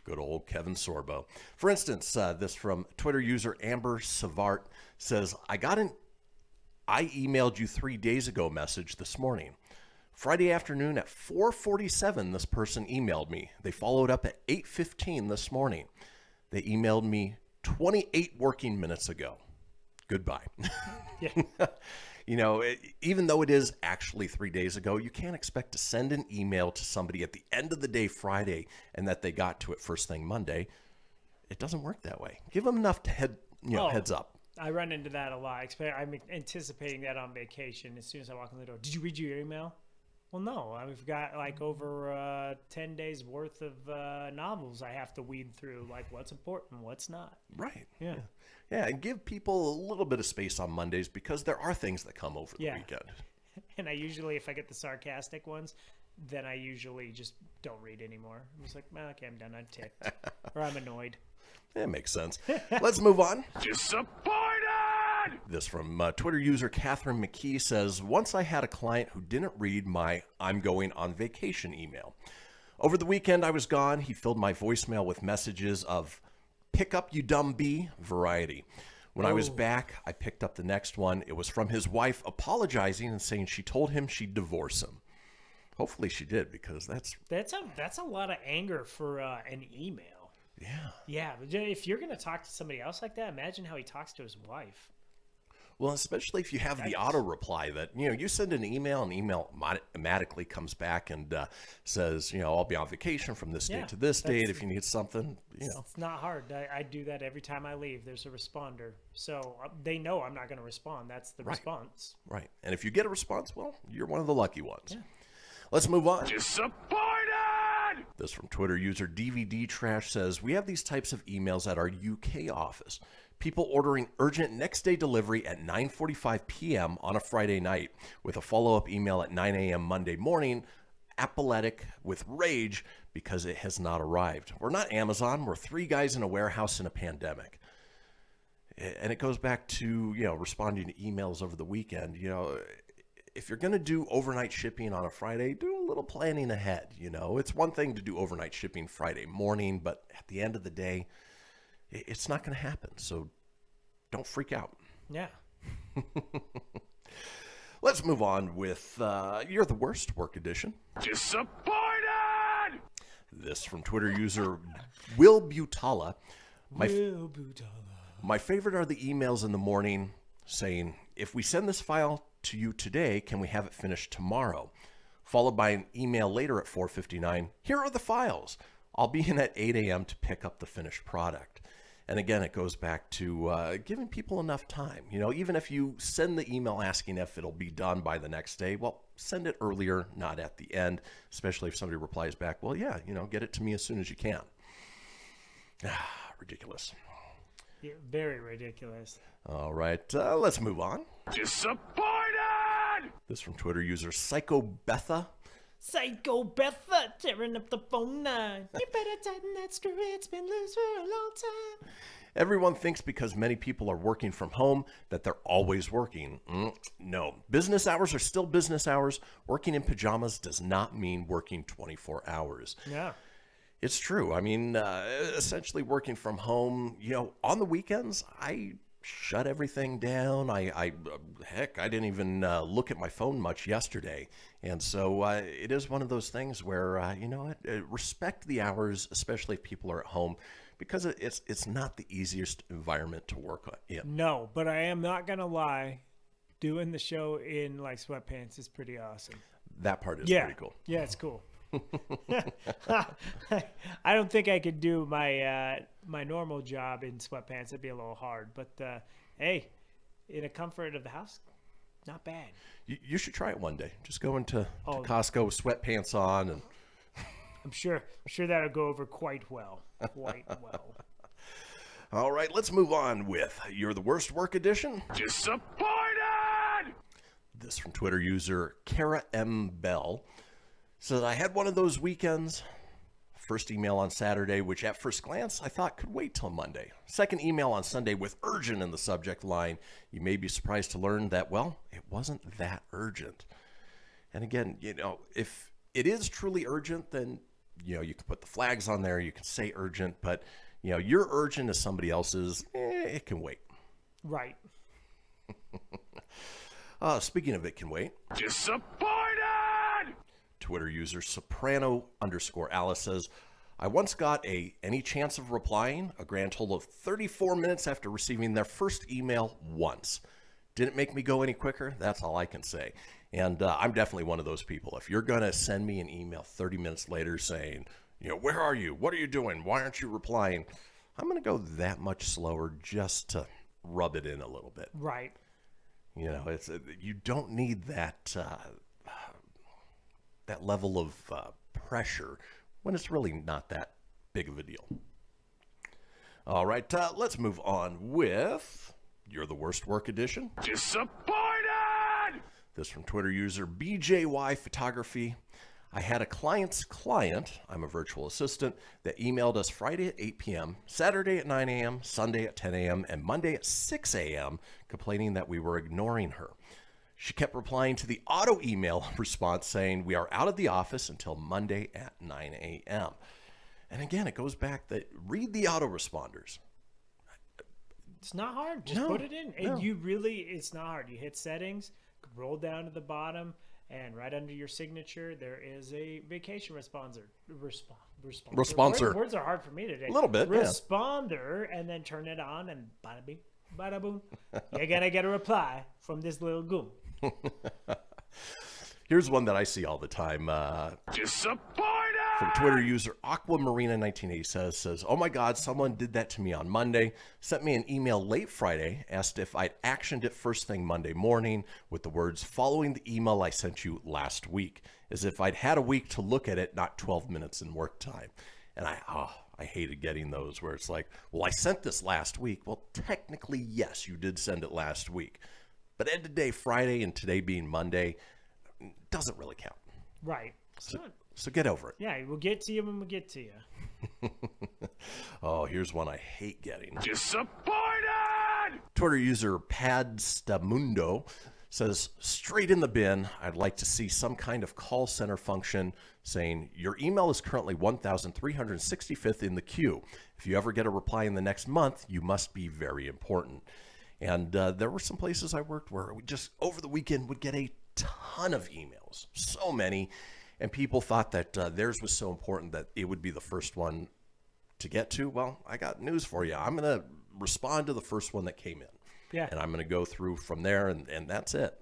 Good old Kevin Sorbo. For instance, this from Twitter user Amber Savart says, I emailed you 3 days ago message this morning. Friday afternoon at 4:47, this person emailed me. They followed up at 8:15 this morning. They emailed me 28 working minutes ago. Goodbye. Yeah. Even though it is actually 3 days ago, you can't expect to send an email to somebody at the end of the day Friday and that they got to it first thing Monday. It doesn't work that way. Give them enough to heads up. I run into that a lot. I'm anticipating that on vacation. As soon as I walk in the door, did you read your email? Well, no, we've got like over 10 days worth of novels I have to weed through, like what's important, what's not. Right. Yeah. Yeah, and give people a little bit of space on Mondays because there are things that come over the weekend. And I usually, if I get the sarcastic ones, then I usually just don't read anymore. I'm just like, okay, I'm done. I'm ticked. Or I'm annoyed. That makes sense. Let's move on. Disappointed! This from Twitter user Catherine McKee says, once I had a client who didn't read my I'm going on vacation email. Over the weekend I was gone. He filled my voicemail with messages of pick up you dumb bee variety. When I was back, I picked up the next one. It was from his wife apologizing and saying she told him she'd divorce him. Hopefully she did, because that's a lot of anger for an email. Yeah. Yeah, but if you're going to talk to somebody else like that, imagine how he talks to his wife. Well, especially if you have the auto reply that, you send an email automatically comes back and says, I'll be on vacation from this date to this date if you need something, It's not hard. I do that every time I leave. There's a responder. So they know I'm not going to respond. That's the response. Right. And if you get a response, well, you're one of the lucky ones. Yeah. Let's move on. Disappointed! This from Twitter user DVD Trash says, we have these types of emails at our UK office. People ordering urgent next day delivery at 9:45 p.m. on a Friday night with a follow-up email at 9 a.m. Monday morning, apoplectic with rage because it has not arrived. We're not Amazon. We're three guys in a warehouse in a pandemic. And it goes back to, responding to emails over the weekend. If you're going to do overnight shipping on a Friday, do a little planning ahead. It's one thing to do overnight shipping Friday morning, but at the end of the day, it's not going to happen. So don't freak out. Yeah. Let's move on with You're the Worst Work Edition. Disappointed! This from Twitter user Will Butala. My favorite are the emails in the morning saying, if we send this file to you today, can we have it finished tomorrow? Followed by an email later at 4:59. Here are the files. I'll be in at 8 a.m. to pick up the finished product. And again, it goes back to giving people enough time. Even if you send the email asking if it'll be done by the next day, well, send it earlier, not at the end, especially if somebody replies back, well, yeah, get it to me as soon as you can. Ridiculous. Yeah, very ridiculous. All right, let's move on. Disappointed! This from Twitter user Psycho Betha. Psycho Betha tearing up the phone line. You better tighten that screw. It's been loose for a long time. Everyone thinks because many people are working from home that they're always working. No. Business hours are still business hours. Working in pajamas does not mean working 24 hours. Yeah. It's true. I mean, essentially working from home, on the weekends, I shut everything down. I didn't even look at my phone much yesterday. And so it is one of those things where, respect the hours, especially if people are at home, because it's not the easiest environment to work in. No, but I am not going to lie. Doing the show in like sweatpants is pretty awesome. That part is pretty cool. Yeah, it's cool. I don't think I could do my my normal job in sweatpants. It'd be a little hard, but hey, in the comfort of the house, not bad. You should try it one day. Just go into Costco with sweatpants on, and I'm sure that'll go over quite well. Quite well. All right, let's move on with You're the Worst Work Edition. Disappointed! This from Twitter user Kara M. Bell. So I had one of those weekends. First email on Saturday, which at first glance I thought could wait till Monday. Second email on Sunday with urgent in the subject line. You may be surprised to learn that, well, it wasn't that urgent. And again, if it is truly urgent, then, you can put the flags on there. You can say urgent, but, your urgent is somebody else's. It can wait. Right. Speaking of it can wait. Disappointed! Twitter user Soprano_Alice says, I once got any chance of replying a grand total of 34 minutes after receiving their first email once. Didn't make me go any quicker. That's all I can say. And I'm definitely one of those people. If you're going to send me an email 30 minutes later saying, where are you? What are you doing? Why aren't you replying? I'm going to go that much slower just to rub it in a little bit. Right. You don't need that that level of pressure when it's really not that big of a deal. All right, let's move on with You're the Worst Work Edition. Disappointed! This from Twitter user BJY Photography. I had a client's client, I'm a virtual assistant, that emailed us Friday at 8 p.m., Saturday at 9 a.m., Sunday at 10 a.m., and Monday at 6 a.m., complaining that we were ignoring her. She kept replying to the auto email response saying, we are out of the office until Monday at 9 a.m. And again, it goes back that read the autoresponders. It's not hard. Just put it in. And it's not hard. You hit settings, roll down to the bottom, and right under your signature, there is a vacation responder. Responsor. Words are hard for me today. A little bit, Responder, and then turn it on, and bada bing, bada boom. You're going to get a reply from this little goon. Here's one that I see all the time. Disappointed! From Twitter user Aquamarina1980 says, oh my God, someone did that to me on Monday, sent me an email late Friday, asked if I'd actioned it first thing Monday morning with the words, following the email I sent you last week, as if I'd had a week to look at it, not 12 minutes in work time. And I hated getting those where it's like, well, I sent this last week. Well, technically, yes, you did send it last week. But end of day Friday and today being Monday doesn't really count. Right. So get over it. Yeah, we'll get to you when we get to you. Oh, here's one I hate getting. Disappointed! Twitter user Padstamundo says, straight in the bin, I'd like to see some kind of call center function saying, your email is currently 1,365th in the queue. If you ever get a reply in the next month, you must be very important. And there were some places I worked where we just over the weekend would get a ton of emails, so many. And people thought that theirs was so important that it would be the first one to get to. Well, I got news for you. I'm going to respond to the first one that came in. Yeah. And I'm going to go through from there, and that's it.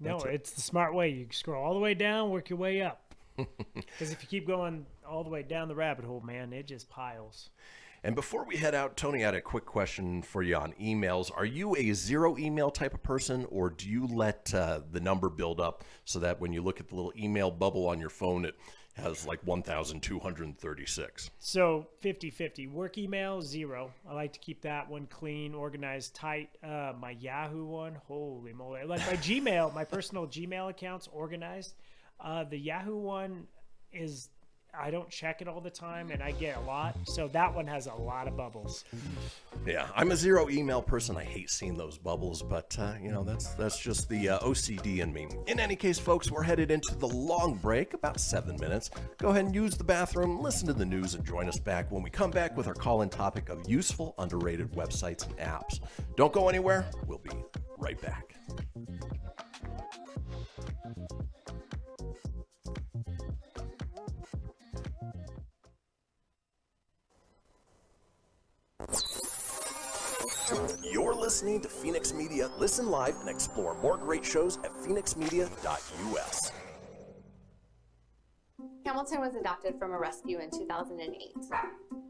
It's the smart way. You scroll all the way down, work your way up. Because if you keep going all the way down the rabbit hole, man, it just piles. And before we head out, Tony had a quick question for you on emails. Are you a zero email type of person, or do you let the number build up so that when you look at the little email bubble on your phone, it has like 1,236? So 50-50. Work email, 0. I like to keep that one clean, organized, tight. My Yahoo one, holy moly. Like my Gmail, my personal Gmail account's organized. The Yahoo one is... I don't check it all the time, and I get a lot. So that one has a lot of bubbles. Yeah, I'm a zero email person. I hate seeing those bubbles, but, that's just the OCD in me. In any case, folks, we're headed into the long break, about 7 minutes. Go ahead and use the bathroom, listen to the news, and join us back when we come back with our call-in topic of useful, underrated websites and apps. Don't go anywhere. We'll be right back. You're listening to Fenix Media. Listen live and explore more great shows at phoenixmedia.us. Hamilton was adopted from a rescue in 2008.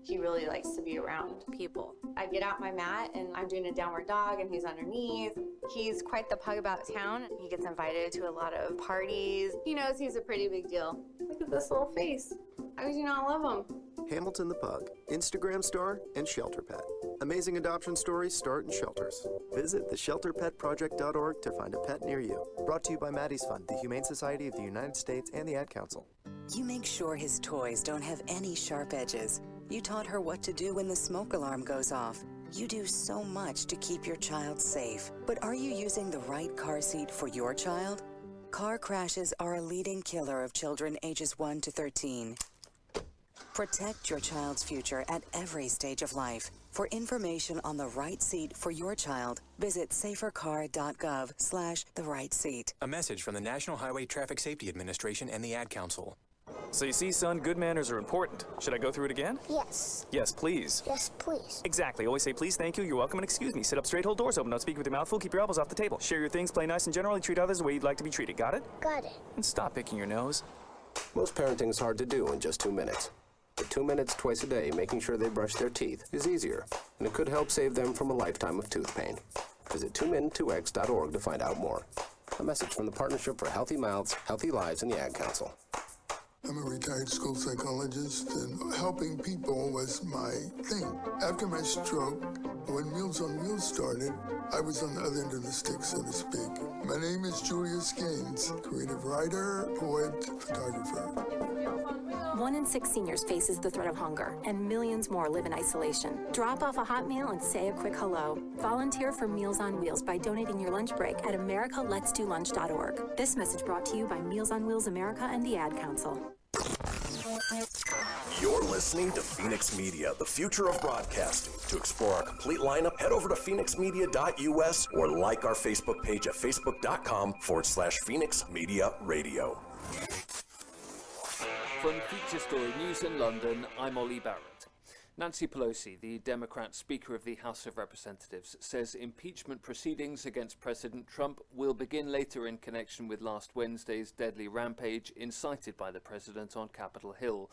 He really likes to be around people. I get out my mat and I'm doing a downward dog and he's underneath. He's quite the pug about town. He gets invited to a lot of parties. He knows he's a pretty big deal. Look at this little face. How could you not love him? Hamilton the Pug, Instagram star and shelter pet. Amazing adoption stories start in shelters. Visit theshelterpetproject.org to find a pet near you. Brought to you by Maddie's Fund, the Humane Society of the United States, and the Ad Council. You make sure his toys don't have any sharp edges. You taught her what to do when the smoke alarm goes off. You do so much to keep your child safe. But are you using the right car seat for your child? Car crashes are a leading killer of children ages 1 to 13. Protect your child's future at every stage of life. For information on the right seat for your child, visit safercar.gov/the-right-seat. A message from the National Highway Traffic Safety Administration and the Ad Council. So you see, son, good manners are important. Should I go through it again? Yes. Yes, please. Yes, please. Exactly. Always say please, thank you, you're welcome, and excuse me. Sit up straight, hold doors open, don't speak with your mouth full, keep your elbows off the table. Share your things, play nice, and generally treat others the way you'd like to be treated. Got it? Got it. And stop picking your nose. Most parenting is hard to do in just 2 minutes. But 2 minutes twice a day making sure they brush their teeth is easier, and it could help save them from a lifetime of tooth pain. Visit 2min2x.org to find out more. A message from the Partnership for Healthy Mouths, Healthy Lives, and the Ad Council. I'm a retired school psychologist, and helping people was my thing. After my stroke, when Meals on Wheels started, I was on the other end of the stick, so to speak. My name is Julius Gaines, creative writer, poet, photographer. 1 in 6 seniors faces the threat of hunger, and millions more live in isolation. Drop off a hot meal and say a quick hello. Volunteer for Meals on Wheels by donating your lunch break at americaletsdolunch.org. This message brought to you by Meals on Wheels America and the Ad Council. You're listening to Fenix Media, the future of broadcasting. To explore our complete lineup, head over to phoenixmedia.us or like our Facebook page at facebook.com/Fenix Media Radio. From Feature Story News in London, I'm Ollie Barrett. Nancy Pelosi, the Democrat Speaker of the House of Representatives, says impeachment proceedings against President Trump will begin later in connection with last Wednesday's deadly rampage incited by the president on Capitol Hill.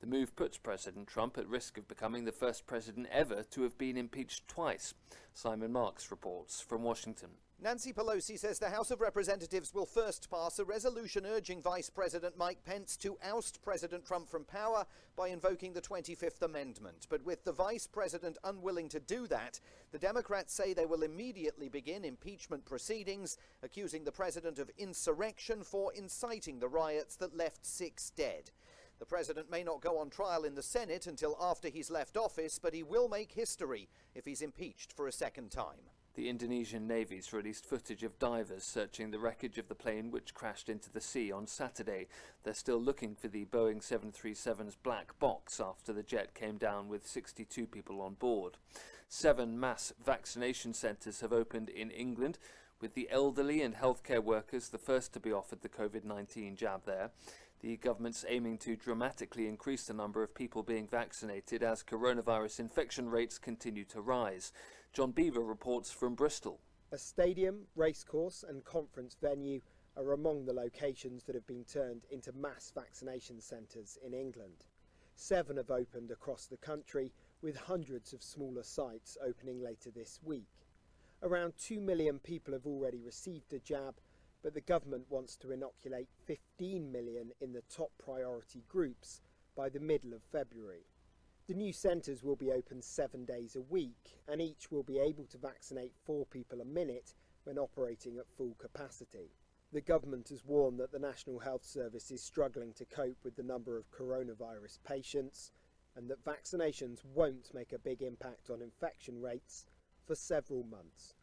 The move puts President Trump at risk of becoming the first president ever to have been impeached twice. Simon Marks reports from Washington. Nancy Pelosi says the House of Representatives will first pass a resolution urging Vice President Mike Pence to oust President Trump from power by invoking the 25th Amendment. But with the Vice President unwilling to do that, the Democrats say they will immediately begin impeachment proceedings, accusing the president of insurrection for inciting the riots that left 6 dead. The president may not go on trial in the Senate until after he's left office, but he will make history if he's impeached for a second time. The Indonesian Navy's released footage of divers searching the wreckage of the plane which crashed into the sea on Saturday. They're still looking for the Boeing 737's black box after the jet came down with 62 people on board. 7 mass vaccination centres have opened in England, with the elderly and healthcare workers the first to be offered the COVID-19 jab there. The government's aiming to dramatically increase the number of people being vaccinated as coronavirus infection rates continue to rise. John Beaver reports from Bristol. A stadium, racecourse and conference venue are among the locations that have been turned into mass vaccination centres in England. 7 have opened across the country, with hundreds of smaller sites opening later this week. Around 2 million people have already received a jab, but the government wants to inoculate 15 million in the top priority groups by the middle of February. The new centres will be open 7 days a week, and each will be able to vaccinate 4 people a minute when operating at full capacity. The government has warned that the National Health Service is struggling to cope with the number of coronavirus patients, and that vaccinations won't make a big impact on infection rates for several months.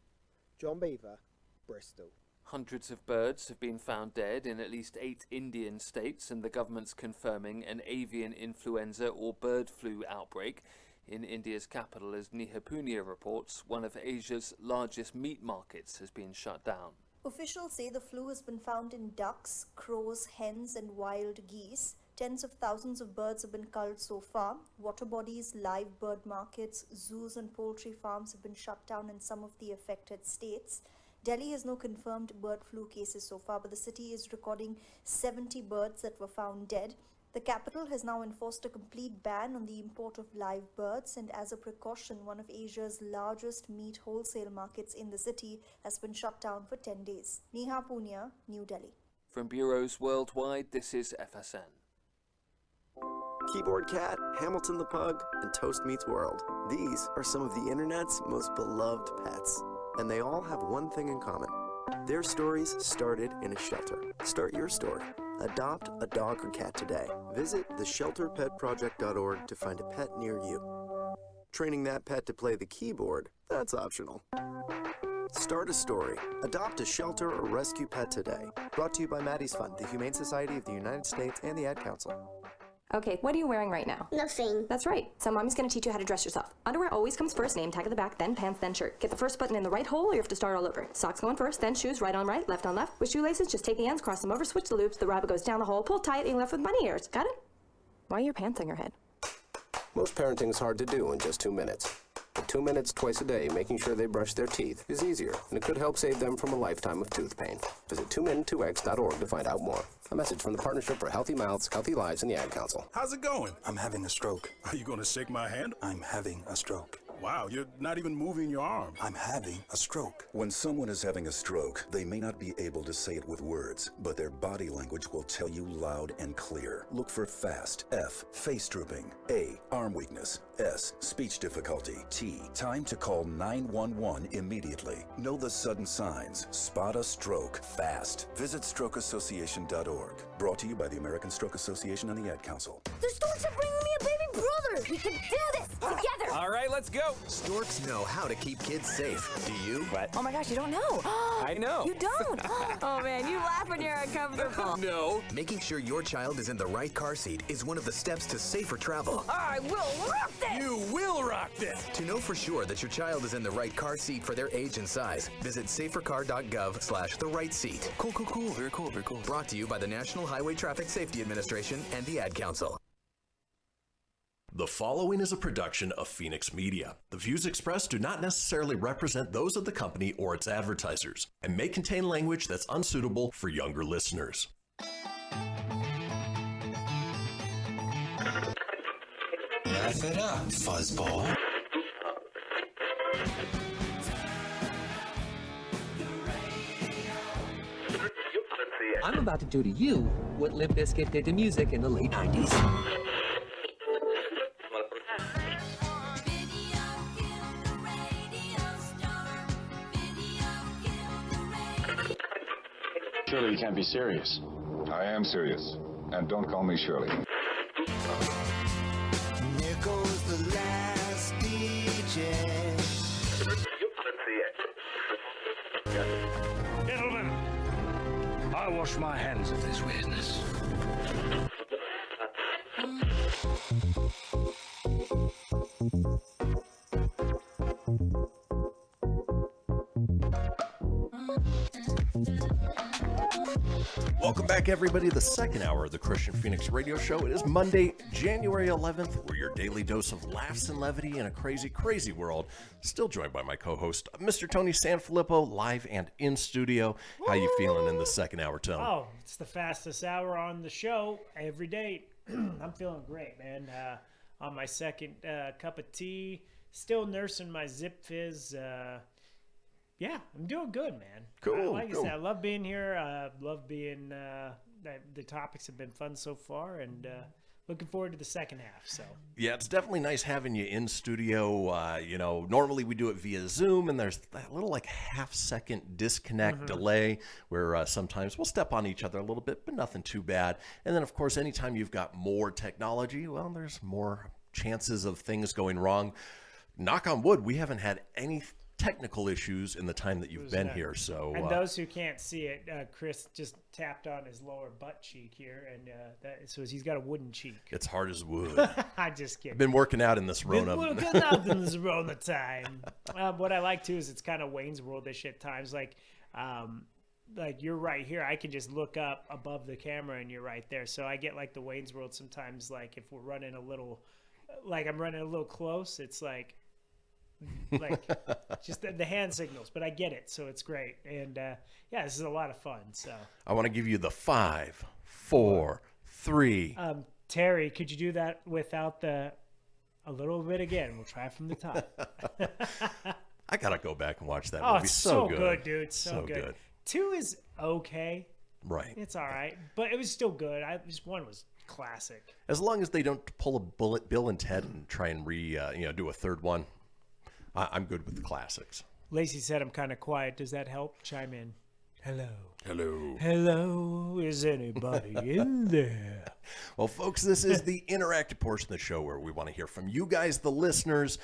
John Beaver, Bristol. Hundreds of birds have been found dead in at least 8 Indian states, and the government's confirming an avian influenza or bird flu outbreak in India's capital as Nihapunia reports one of Asia's largest meat markets has been shut down. Officials say the flu has been found in ducks, crows, hens and wild geese. Tens of thousands of birds have been culled so far. Water bodies, live bird markets, zoos and poultry farms have been shut down in some of the affected states. Delhi has no confirmed bird flu cases so far, but the city is recording 70 birds that were found dead. The capital has now enforced a complete ban on the import of live birds, and as a precaution, one of Asia's largest meat wholesale markets in the city has been shut down for 10 days. Neha Punia, New Delhi. From bureaus worldwide, this is FSN. Keyboard Cat, Hamilton the Pug, and Toast Meets World. These are some of the internet's most beloved pets. And they all have one thing in common. Their stories started in a shelter. Start your story. Adopt a dog or cat today. Visit theshelterpetproject.org to find a pet near you. Training that pet to play the keyboard, that's optional. Start a story. Adopt a shelter or rescue pet today. Brought to you by Maddie's Fund, the Humane Society of the United States, and the Ad Council. Okay, what are you wearing right now? Nothing. That's right. So mommy's gonna teach you how to dress yourself. Underwear always comes first, name tag at the back, then pants, then shirt. Get the first button in the right hole or you have to start all over. Socks going first, then shoes, right on right, left on left. With shoelaces, just take the ends, cross them over, switch the loops, the rabbit goes down the hole, pull tight, and you're left with bunny ears. Got it? Why are your pants on your head? Most parenting is hard to do in just 2 minutes. But 2 minutes twice a day making sure they brush their teeth is easier, and it could help save them from a lifetime of tooth pain. Visit 2min2x.org to find out more. A message from the Partnership for Healthy Mouths, Healthy Lives, and the Ad Council. How's it going? I'm having a stroke. Are you going to shake my hand? I'm having a stroke. Wow, you're not even moving your arm. I'm having a stroke. When someone is having a stroke, they may not be able to say it with words, but their body language will tell you loud and clear. Look for FAST. F, face drooping. A, arm weakness. S, speech difficulty. T, time to call 911 immediately. Know the sudden signs. Spot a stroke fast. Visit strokeassociation.org. Brought to you by the American Stroke Association and the Ad Council. The storks are bringing me a baby brother. We can do this together. All right, let's go. Storks know how to keep kids safe. Do you? What? Oh my gosh, you don't know. I know. You don't. Oh man, you laugh when you're uncomfortable. No. Making sure your child is in the right car seat is one of the steps to safer travel. I will rock this. You will rock this. To know for sure that your child is in the right car seat for their age and size, visit safercar.gov/the-right-seat. Cool. Very cool. Brought to you by the National Highway Traffic Safety Administration and the Ad Council. The following is a production of Fenix Media. The views expressed do not necessarily represent those of the company or its advertisers and may contain language that's unsuitable for younger listeners. Laugh it up, fuzzball. I'm about to do to you what Limp Bizkit did to music in the late 90s. Surely you can't be serious. I am serious. And don't call me Shirley. There goes the last DJ. Gentlemen, I wash my hands of this weirdness. Welcome back, everybody, to the second hour of the Kristian Fenix Radio Show. It is Monday, January 11th. We're your daily dose of laughs and levity in a crazy, crazy world. Still joined by my co-host, Mr. Tony Sanfilippo, live and in studio. How you feeling in the second hour, Tony? Oh, it's the fastest hour on the show every day. I'm feeling great, man. On my second cup of tea, still nursing my Zip Fizz. Yeah, I'm doing good, man. Cool. Like I said, I love being here. Love being. The topics have been fun so far, and looking forward to the second half. So yeah, it's definitely nice having you in studio. Normally we do it via Zoom, and there's that little like half-second disconnect delay where sometimes we'll step on each other a little bit, but nothing too bad. And then, of course, anytime you've got more technology, well, there's more chances of things going wrong. Knock on wood, we haven't had any technical issues in the time that you've been here. So, and those who can't see it, Chris just tapped on his lower butt cheek here, and so he's got a wooden cheek. It's hard as wood. I'm just kidding. I've been working out in this Rona. Time. What I like too is it's kind of Wayne's World-ish at times. Like you're right here. I can just look up above the camera, and you're right there. So I get like the Wayne's World sometimes. Like if we're running a little, like I'm running a little close, it's like just the hand signals, but I get it, so it's great. And yeah, this is a lot of fun. So I want to give you the 5, 4, 3. Terry, could you do that without a little bit again? We'll try from the top. I gotta go back and watch that movie. It's so good, dude. So good. 2 is okay. Right. It's all right, but it was still good. Just 1 was classic. As long as they don't pull a bullet Bill and Ted and try and do a third one. I'm good with the classics. Lacey said I'm kind of quiet. Does that help? Chime in. Hello. Hello. Hello. Is anybody in there? Well, folks, this is the interactive portion of the show where we want to hear from you guys, the listeners.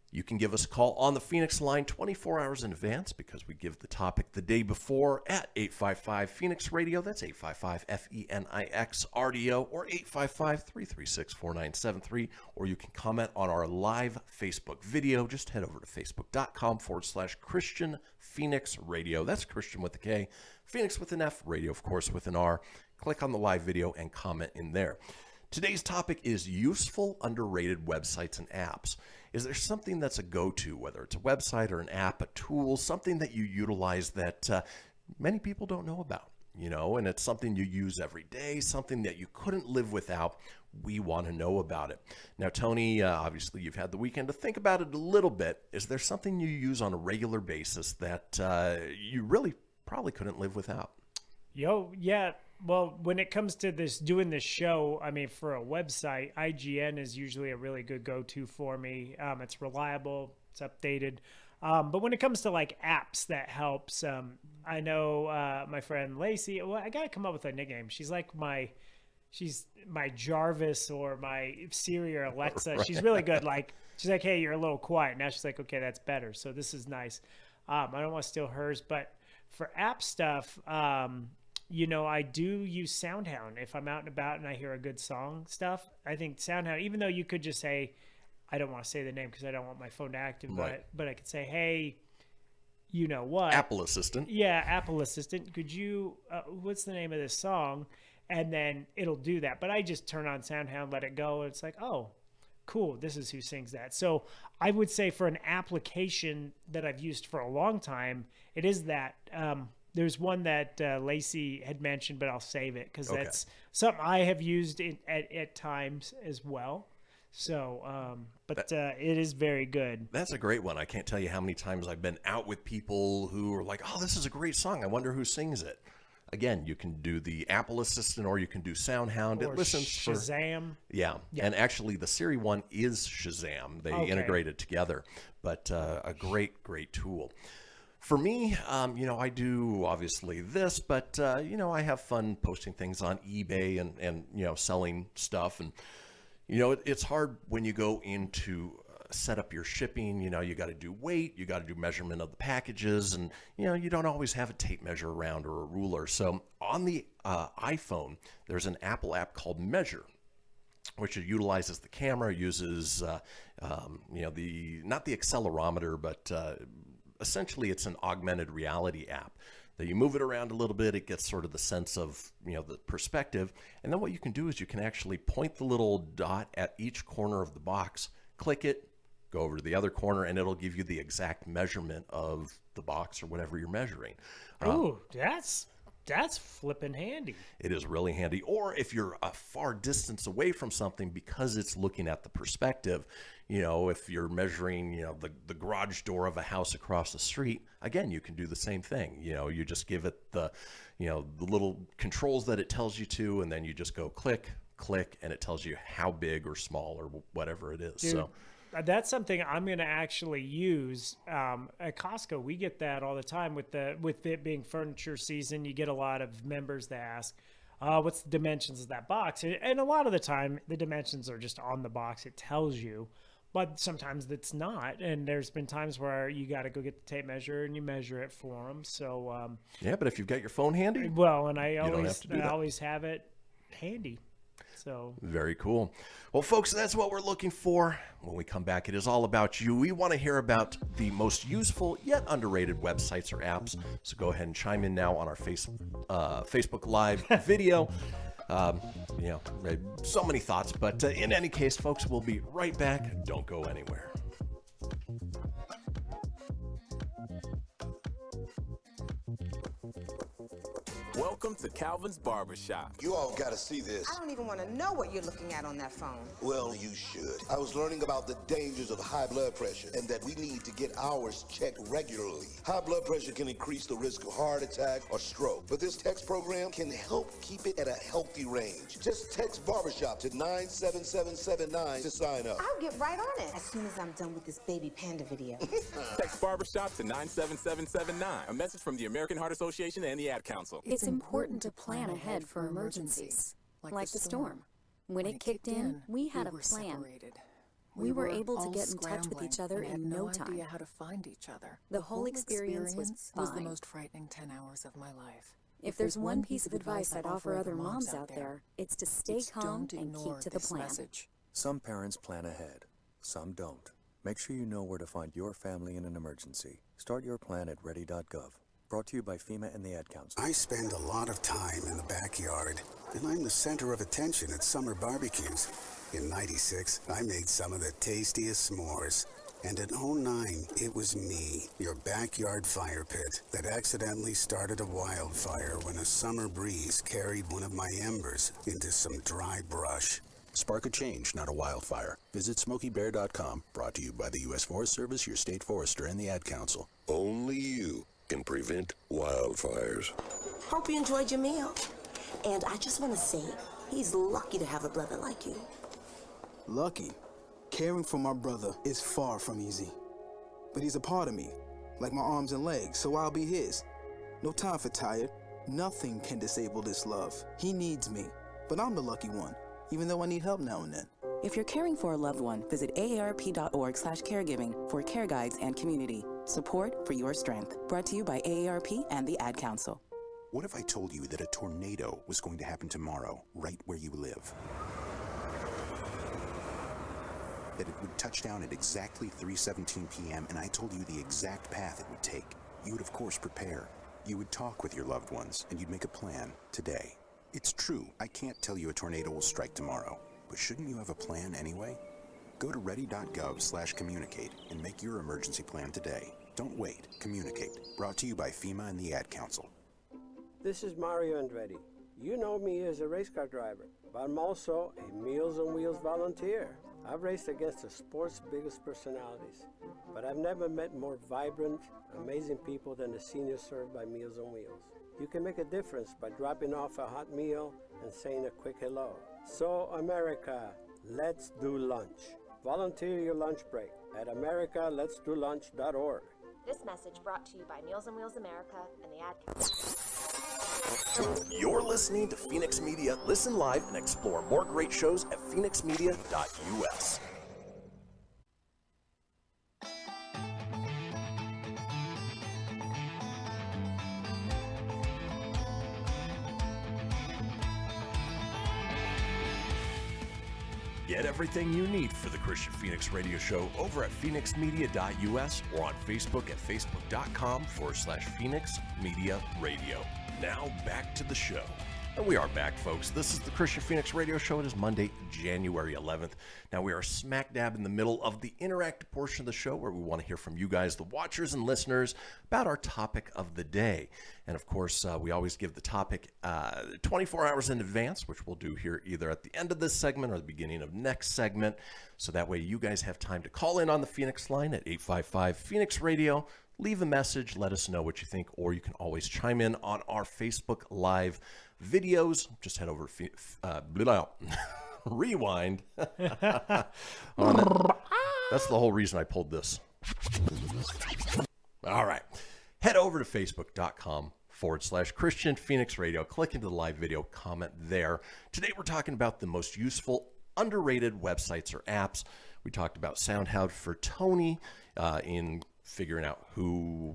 You can give us a call on the Fenix Line 24 hours in advance because we give the topic the day before at 855-FENIX-RADIO. That's 855-FENIX-RDO or 855-336-4973. Or you can comment on our live Facebook video. Just head over to facebook.com/Kristian Fenix Radio. That's Christian with a K, Phoenix with an F, radio, of course, with an R. Click on the live video and comment in there. Today's topic is useful, underrated websites and apps. Is there something that's a go-to, whether it's a website or an app, a tool, something that you utilize that many people don't know about? and it's something you use every day, something that you couldn't live without. We want to know about it. Now, Tony, obviously you've had the weekend to think about it a little bit. Is there something you use on a regular basis that you really probably couldn't live without? Yeah. Well, when it comes to doing this show, I mean, for a website, IGN is usually a really good go-to for me. It's reliable, it's updated. But when it comes to like apps that helps, I know my friend Lacey. Well, I gotta come up with a nickname. She's like she's my Jarvis or my Siri or Alexa. Right. She's really good. Like she's like, hey, you're a little quiet. Now she's like, okay, that's better. So this is nice. I don't want to steal hers, but for app stuff, I do use SoundHound if I'm out and about and I hear a good song stuff. I think SoundHound, even though you could just say, I don't want to say the name because I don't want my phone to activate, right. But I could say, hey, you know what? Apple Assistant. Yeah, Apple Assistant. Could you, what's the name of this song? And then it'll do that. But I just turn on SoundHound, let it go, and it's like, oh, cool, this is who sings that. So I would say for an application that I've used for a long time, it is that. There's one that Lacey had mentioned, but I'll save it because that's something I have used at times as well. So, it is very good. That's a great one. I can't tell you how many times I've been out with people who are like, oh, this is a great song. I wonder who sings it. Again, you can do the Apple Assistant or you can do SoundHound. Or it listens Shazam. Yeah, and actually the Siri one is Shazam. They integrate it together, but a great tool. For me, I do obviously this, but, I have fun posting things on eBay and selling stuff. And, it's hard when you go into set up your shipping. You got to do weight, you got to do measurement of the packages, and, you don't always have a tape measure around or a ruler. So on the iPhone, there's an Apple app called Measure, which utilizes the camera, uses, not the accelerometer, but essentially it's an augmented reality app that you move it around a little bit. It gets sort of the sense of, the perspective. And then what you can do is you can actually point the little dot at each corner of the box, click it, go over to the other corner, and it'll give you the exact measurement of the box or whatever you're measuring. Ooh, that's flippin' handy. It is really handy. Or if you're a far distance away from something, because it's looking at the perspective, if you're measuring, the garage door of a house across the street, again, you can do the same thing. You just give it the little controls that it tells you to, and then you just go click, and it tells you how big or small or whatever it is. Dude, so that's something I'm going to actually use. At Costco, we get that all the time with it being furniture season. You get a lot of members that ask, what's the dimensions of that box? And a lot of the time, the dimensions are just on the box. It tells you. But sometimes it's not, and there's been times where you got to go get the tape measure and you measure it for them. So yeah, but if you've got your phone handy, well, and I always have it handy. So very cool. Well, folks, that's what we're looking for. When we come back, it is all about you. We want to hear about the most useful yet underrated websites or apps. So go ahead and chime in now on our Facebook Live video. So many thoughts, but in any case, folks, we'll be right back. Don't go anywhere. Welcome to Calvin's Barbershop. You all gotta see this. I don't even want to know what you're looking at on that phone. Well, you should. I was learning about the dangers of high blood pressure and that we need to get ours checked regularly. High blood pressure can increase the risk of heart attack or stroke, but this text program can help keep it at a healthy range. Just text Barbershop to 97779 to sign up. I'll get right on it as soon as I'm done with this baby panda video. Text Barbershop to 97779. A message from the American Heart Association and the Ad Council. It's important to plan ahead for emergencies, like the storm. When it kicked in, we had a plan. We were able to get in touch with each other in no time. Idea how to find each other. The whole experience was fine. The most frightening 10 hours of my life. If there's one piece of advice I'd offer other moms out there, it's to stay calm and keep to the plan. Some parents plan ahead, some don't. Make sure you know where to find your family in an emergency. Start your plan at ready.gov. Brought to you by FEMA and the Ad Council. I spend a lot of time in the backyard, and I'm the center of attention at summer barbecues. In '96, I made some of the tastiest s'mores. And in 2009, it was me, your backyard fire pit, that accidentally started a wildfire when a summer breeze carried one of my embers into some dry brush. Spark a change, not a wildfire. Visit SmokeyBear.com, brought to you by the U.S. Forest Service, your state forester, and the Ad Council. Only you can prevent wildfires. Hope you enjoyed your meal. And I just want to say, he's lucky to have a brother like you. Lucky? Caring for my brother is far from easy. But he's a part of me, like my arms and legs, so I'll be his. No time for tired. Nothing can disable this love. He needs me, but I'm the lucky one, even though I need help now and then. If you're caring for a loved one, visit aarp.org/caregiving for care guides and community. Support for your strength. Brought to you by AARP and the Ad Council. What if I told you that a tornado was going to happen tomorrow, right where you live? That it would touch down at exactly 3:17 p.m., and I told you the exact path it would take. You would, of course, prepare. You would talk with your loved ones, and you'd make a plan today. It's true, I can't tell you a tornado will strike tomorrow, but shouldn't you have a plan anyway? Go to ready.gov/communicate and make your emergency plan today. Don't wait. Communicate. Brought to you by FEMA and the Ad Council. This is Mario Andretti. You know me as a race car driver, but I'm also a Meals on Wheels volunteer. I've raced against the sport's biggest personalities, but I've never met more vibrant, amazing people than the seniors served by Meals on Wheels. You can make a difference by dropping off a hot meal and saying a quick hello. So, America, let's do lunch. Volunteer your lunch break at americaletsdolunch.org. This message brought to you by Meals on Wheels America and the Ad Council. You're listening to Fenix Media. Listen live and explore more great shows at phoenixmedia.us. Get everything you need for the Kristian Fenix Radio Show over at phoenixmedia.us or on Facebook at facebook.com/Fenix Media Radio. Now back to the show. And we are back, folks. This is the Kristian Fenix Radio Show. It is Monday, January 11th. Now we are smack dab in the middle of the interactive portion of the show where we want to hear from you guys, the watchers and listeners, about our topic of the day. And of course, we always give the topic 24 hours in advance, which we'll do here either at the end of this segment or the beginning of next segment. So that way you guys have time to call in on the Fenix line at 855-Fenix-Radio. Leave a message, let us know what you think, or you can always chime in on our Facebook Live videos. Just head over to Rewind. That's the whole reason I pulled this. All right. Head over to facebook.com/Kristian Fenix Radio. Click into the live video, comment there. Today we're talking about the most useful, underrated websites or apps. We talked about SoundHound for Tony in figuring out who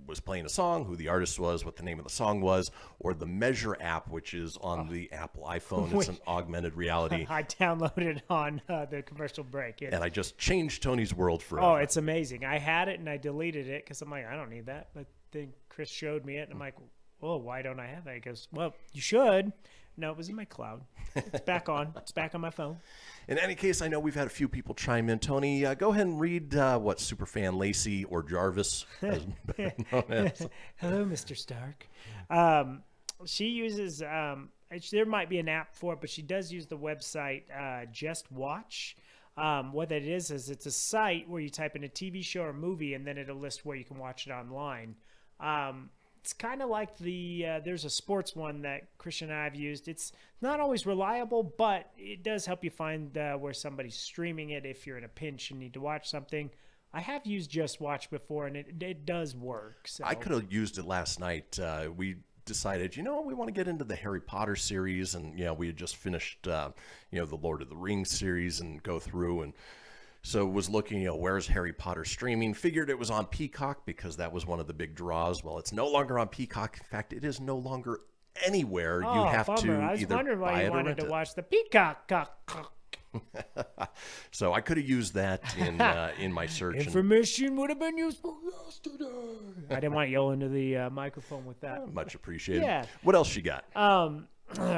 was playing a song, who the artist was, what the name of the song was, or the Measure app, which is on the Apple iPhone. It's an augmented reality. I downloaded it on the commercial break. And I just changed Tony's world forever. Oh, it's amazing. I had it and I deleted it because I'm like, I don't need that. But then Chris showed me it and I'm like, oh, why don't I have that? He goes, well, you should. No, it was in my cloud. It's back on. It's back on my phone. In any case, I know we've had a few people chime in. Tony, go ahead and read what Superfan Lacey or Jarvis has been known as. Hello, Mr. Stark. She uses, there might be an app for it, but she does use the website Just Watch. What that is it's a site where you type in a TV show or movie, and then it'll list where you can watch it online. It's kind of like there's a sports one that Christian and I have used. It's not always reliable, but it does help you find where somebody's streaming it if you're in a pinch and need to watch something. I have used Just Watch before, and it does work. So. I could have used it last night. We decided, we want to get into the Harry Potter series, and we had just finished, the Lord of the Rings series and go through and. So was looking, where's Harry Potter streaming? Figured it was on Peacock because that was one of the big draws. Well, it's no longer on Peacock. In fact, it is no longer anywhere. Oh, you have bummer. to I was either wondering why buy you it or wanted rent to it. watch the Peacock. So I could have used that in my search. Information would have been useful yesterday. I didn't want to yell into the microphone with that. Much appreciated. Yeah. What else you got?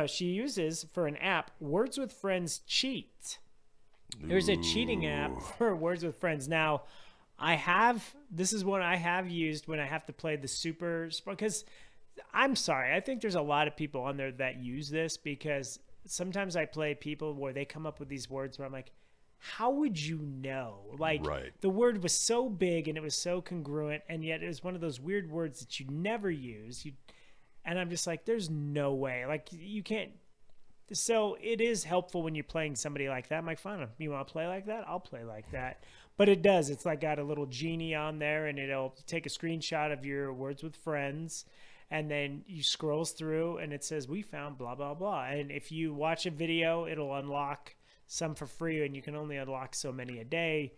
She uses for an app Words with Friends Cheat. There's a cheating app for Words with Friends. Now, this is one I have used when I have to play the super, because I'm sorry, I think there's a lot of people on there that use this, because sometimes I play people where they come up with these words where I'm like, how would you know? Like, the word was so big and it was so congruent, and yet it was one of those weird words that you never use. And I'm just like, there's no way. Like, you can't. So it is helpful when you're playing somebody like that. I'm like, fine, you want to play like that? I'll play like that. But it does. It's like got a little genie on there, and it'll take a screenshot of your Words with Friends, and then you scrolls through, and it says, we found blah, blah, blah. And if you watch a video, it'll unlock some for free, and you can only unlock so many a day.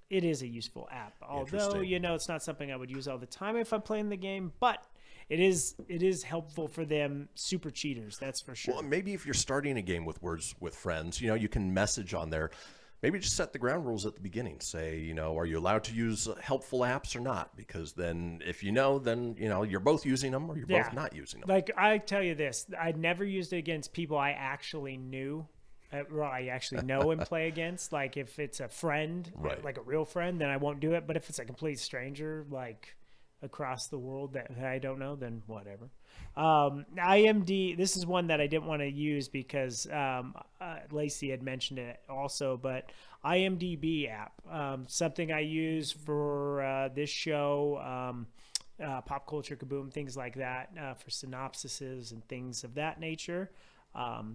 It is a useful app. Although, it's not something I would use all the time if I'm playing the game, but it is helpful for them super cheaters, that's for sure. Well, maybe if you're starting a game with Words with Friends, you can message on there. Maybe just set the ground rules at the beginning. Say, are you allowed to use helpful apps or not? Because then if then, you're both using them or you're both not using them. Like, I tell you this, I never used it against people I actually knew. I actually know and play against. Like, if it's a friend, like a real friend, then I won't do it. But if it's a complete stranger, like across the world that I don't know, then whatever. IMD, this is one that I didn't want to use because Lacey had mentioned it also, but IMDb app, something I use for this show, Pop Culture Kaboom, things like that, for synopsises and things of that nature.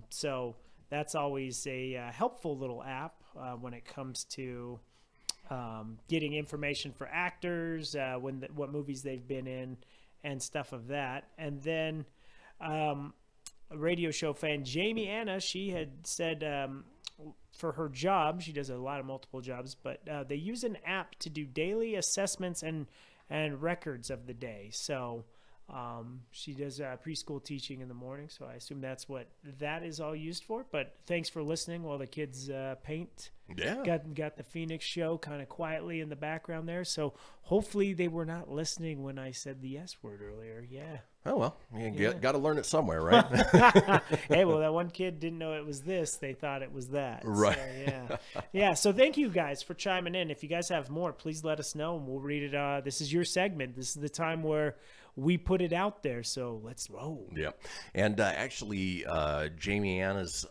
So that's always a helpful little app when it comes to getting information for actors, what movies they've been in, and stuff of that. And then a radio show fan, Jamie Anna, she had said for her job, she does a lot of multiple jobs, but they use an app to do daily assessments and records of the day. So she does preschool teaching in the morning, so I assume that's what that is all used for. But thanks for listening while the kids paint. Yeah. Got the Phoenix show kind of quietly in the background there, so hopefully they were not listening when I said the S word earlier. Yeah. Oh, well, got to learn it somewhere, right? Hey, well, that one kid didn't know it was this. They thought it was that. Right. So, yeah. Yeah, so thank you guys for chiming in. If you guys have more, please let us know, and we'll read it. This is your segment. This is the time where we put it out there, so let's roll. Yeah. And actually, Jamie Anna's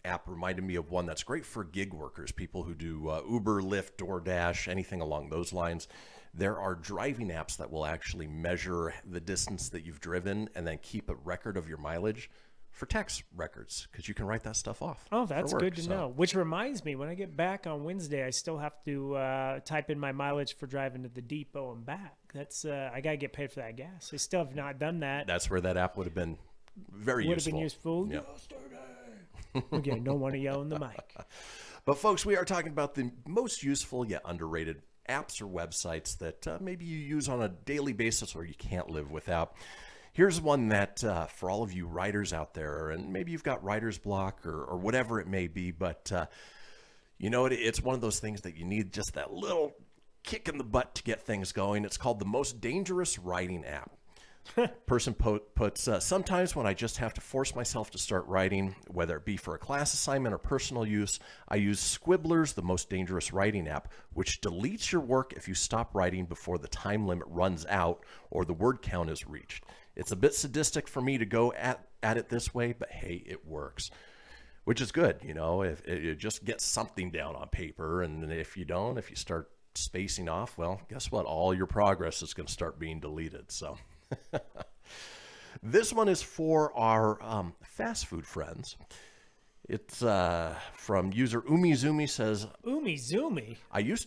app reminded me of one that's great for gig workers, people who do Uber, Lyft, DoorDash, anything along those lines. There are driving apps that will actually measure the distance that you've driven and then keep a record of your mileage for tax records, because you can write that stuff off. Oh, that's good to know. Which reminds me, when I get back on Wednesday, I still have to type in my mileage for driving to the depot and back. That's I got to get paid for that gas. I still have not done that. That's where that app would have been very useful. Would have been useful. Yep. Okay, don't want to yell in the mic. But folks, we are talking about the most useful yet underrated apps or websites that maybe you use on a daily basis or you can't live without. Here's one that for all of you writers out there, and maybe you've got writer's block or whatever it may be, but it's one of those things that you need just that little kick in the butt to get things going. It's called the Most Dangerous Writing App. Person puts, sometimes when I just have to force myself to start writing, whether it be for a class assignment or personal use, I use Scribbler's The Most Dangerous Writing App, which deletes your work if you stop writing before the time limit runs out or the word count is reached. It's a bit sadistic for me to go at it this way, but hey, it works. Which is good, if it just gets something down on paper, and if you start spacing off, well, guess what? All your progress is going to start being deleted, so... This one is for our fast food friends. It's from user Umizumi says, Umizumi? I use